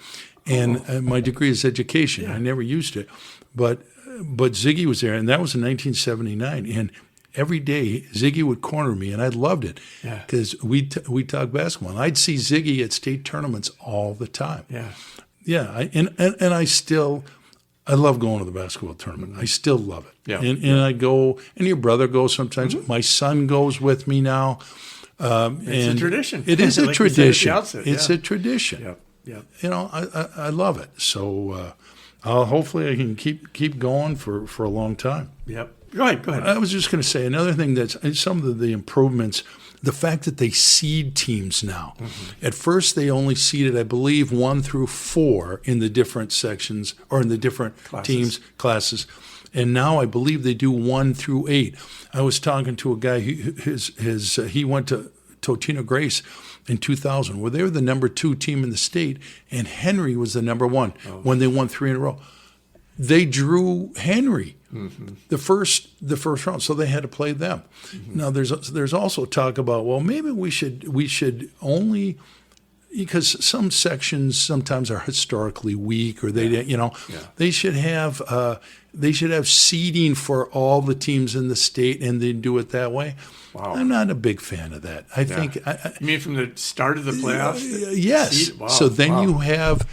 and my degree is education. Yeah. I never used it, but Ziggy was there, and that was in 1979. And every day Ziggy would corner me, and I loved it because we talked basketball. And I'd see Ziggy at state tournaments all the time. Yeah, I love going to the basketball tournament. I still love it. Yeah. And I go, and your brother goes sometimes. Mm-hmm. My son goes with me now. It's a tradition. It is a tradition. It's a tradition. Yeah. I love it. So hopefully I can keep going for a long time. Yep. Go ahead. I was just going to say another thing, that's some of the improvements. The fact that they seed teams now. Mm-hmm. At first, they only seeded, I believe, 1 through 4 in the different sections, or in the different classes. And now I believe they do 1 through 8. I was talking to a guy, he went to Totino Grace in 2000, where they were the number 2 team in the state, and Henry was the number 1 when they won 3 in a row. They drew Henry the first round, so they had to play them. Mm-hmm. Now there's also talk about, well, maybe we should only, because some sections sometimes are historically weak, or they should have seeding for all the teams in the state, and they do it that way. Wow. I'm not a big fan of that. I think. You mean from the start of the playoffs? Yes. Wow. So then you have,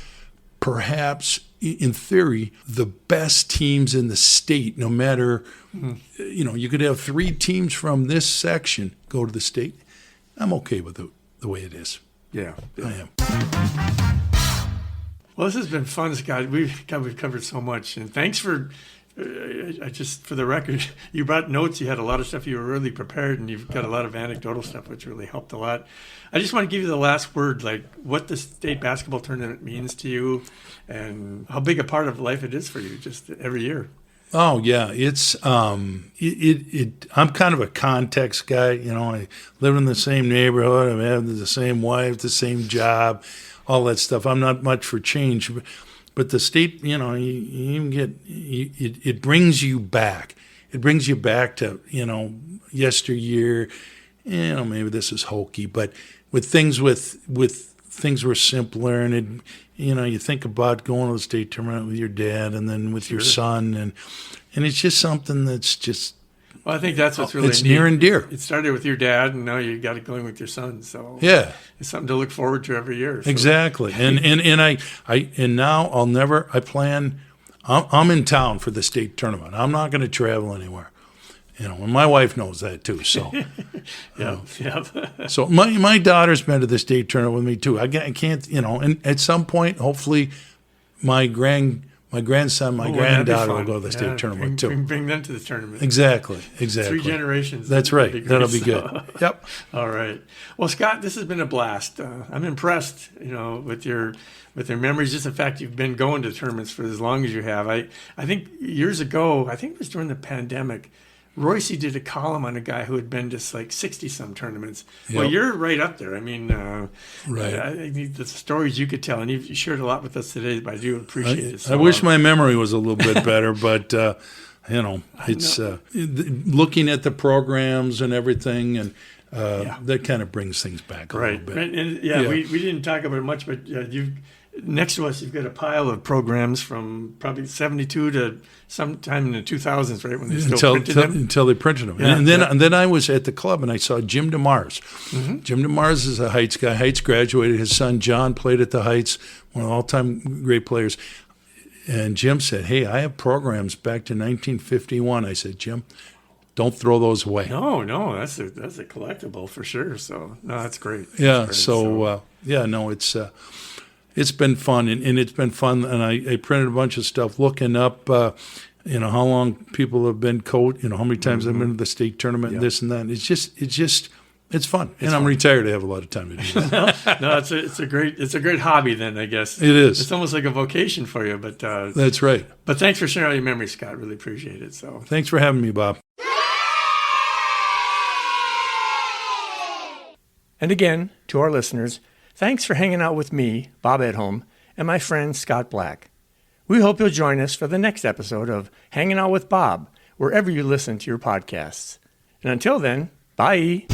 perhaps, in theory, the best teams in the state, no matter, you could have 3 teams from this section go to the state. I'm okay with the way it is. Yeah. I am. Well, this has been fun, Scott. We've covered so much, and thanks for. For the record, you brought notes. You had a lot of stuff. You were really prepared, and you've got a lot of anecdotal stuff, which really helped a lot. I just want to give you the last word, what the state basketball tournament means to you, and how big a part of life it is for you, just every year. Oh yeah, it's I'm kind of a context guy. I live in the same neighborhood. I have the same wife, the same job, all that stuff. I'm not much for change. But the state, it brings you back. It brings you back to, yesteryear. Maybe this is hokey, but with things were simpler, and you think about going to the state tournament with your dad, and then with your son, and it's just something that's just. Well, I think that's what's really neat. Near and dear. It started with your dad, and now you got it going with your son. So yeah, it's something to look forward to every year. So. Exactly, and now I'll never. I plan. I'm in town for the state tournament. I'm not going to travel anywhere, And my wife knows that too. So, Yep. so my daughter's been to the state tournament with me too. I can't, and at some point, hopefully, my grandson, my granddaughter will go to the state tournament too. Bring them to the tournament. Exactly. 3 generations. That's right. That'll be good. Yep. All right. Well, Scott, this has been a blast. I'm impressed, with your memories. Just the fact you've been going to tournaments for as long as you have. I think years ago, I think it was during the pandemic, Royce did a column on a guy who had been to like 60-some tournaments. Yep. Well, you're right up there. I mean, right. I think the stories you could tell, and you've shared a lot with us today, but I do appreciate it. So, I wish my memory was a little bit better, but it's looking at the programs and everything, and that kind of brings things back a little bit. And we didn't talk about it much, but next to us, you've got a pile of programs from probably 72 to sometime in the 2000s, right, when they still printed them? Until they printed them. Yeah, and then I was at the club, and I saw Jim DeMars. Mm-hmm. Jim DeMars is a Heights guy. Heights graduated. His son, John, played at the Heights, one of the all-time great players. And Jim said, hey, I have programs back to 1951. I said, Jim, don't throw those away. No, that's a collectible for sure. So, no, that's great. Yeah, that's great. It's been fun, and it's been fun. And I printed a bunch of stuff looking up, how long people have been coached, how many times they've been to the state tournament, and this and that. It's fun. I'm retired. I have a lot of time to do that. No, it's a great hobby then, I guess. It is. It's almost like a vocation for you, but that's right. But thanks for sharing all your memories, Scott. Really appreciate it. So thanks for having me, Bob. And again, to our listeners, thanks for hanging out with me, Bob Edholm, and my friend Scott Black. We hope you'll join us for the next episode of Hanging Out with Bob, wherever you listen to your podcasts. And until then, bye.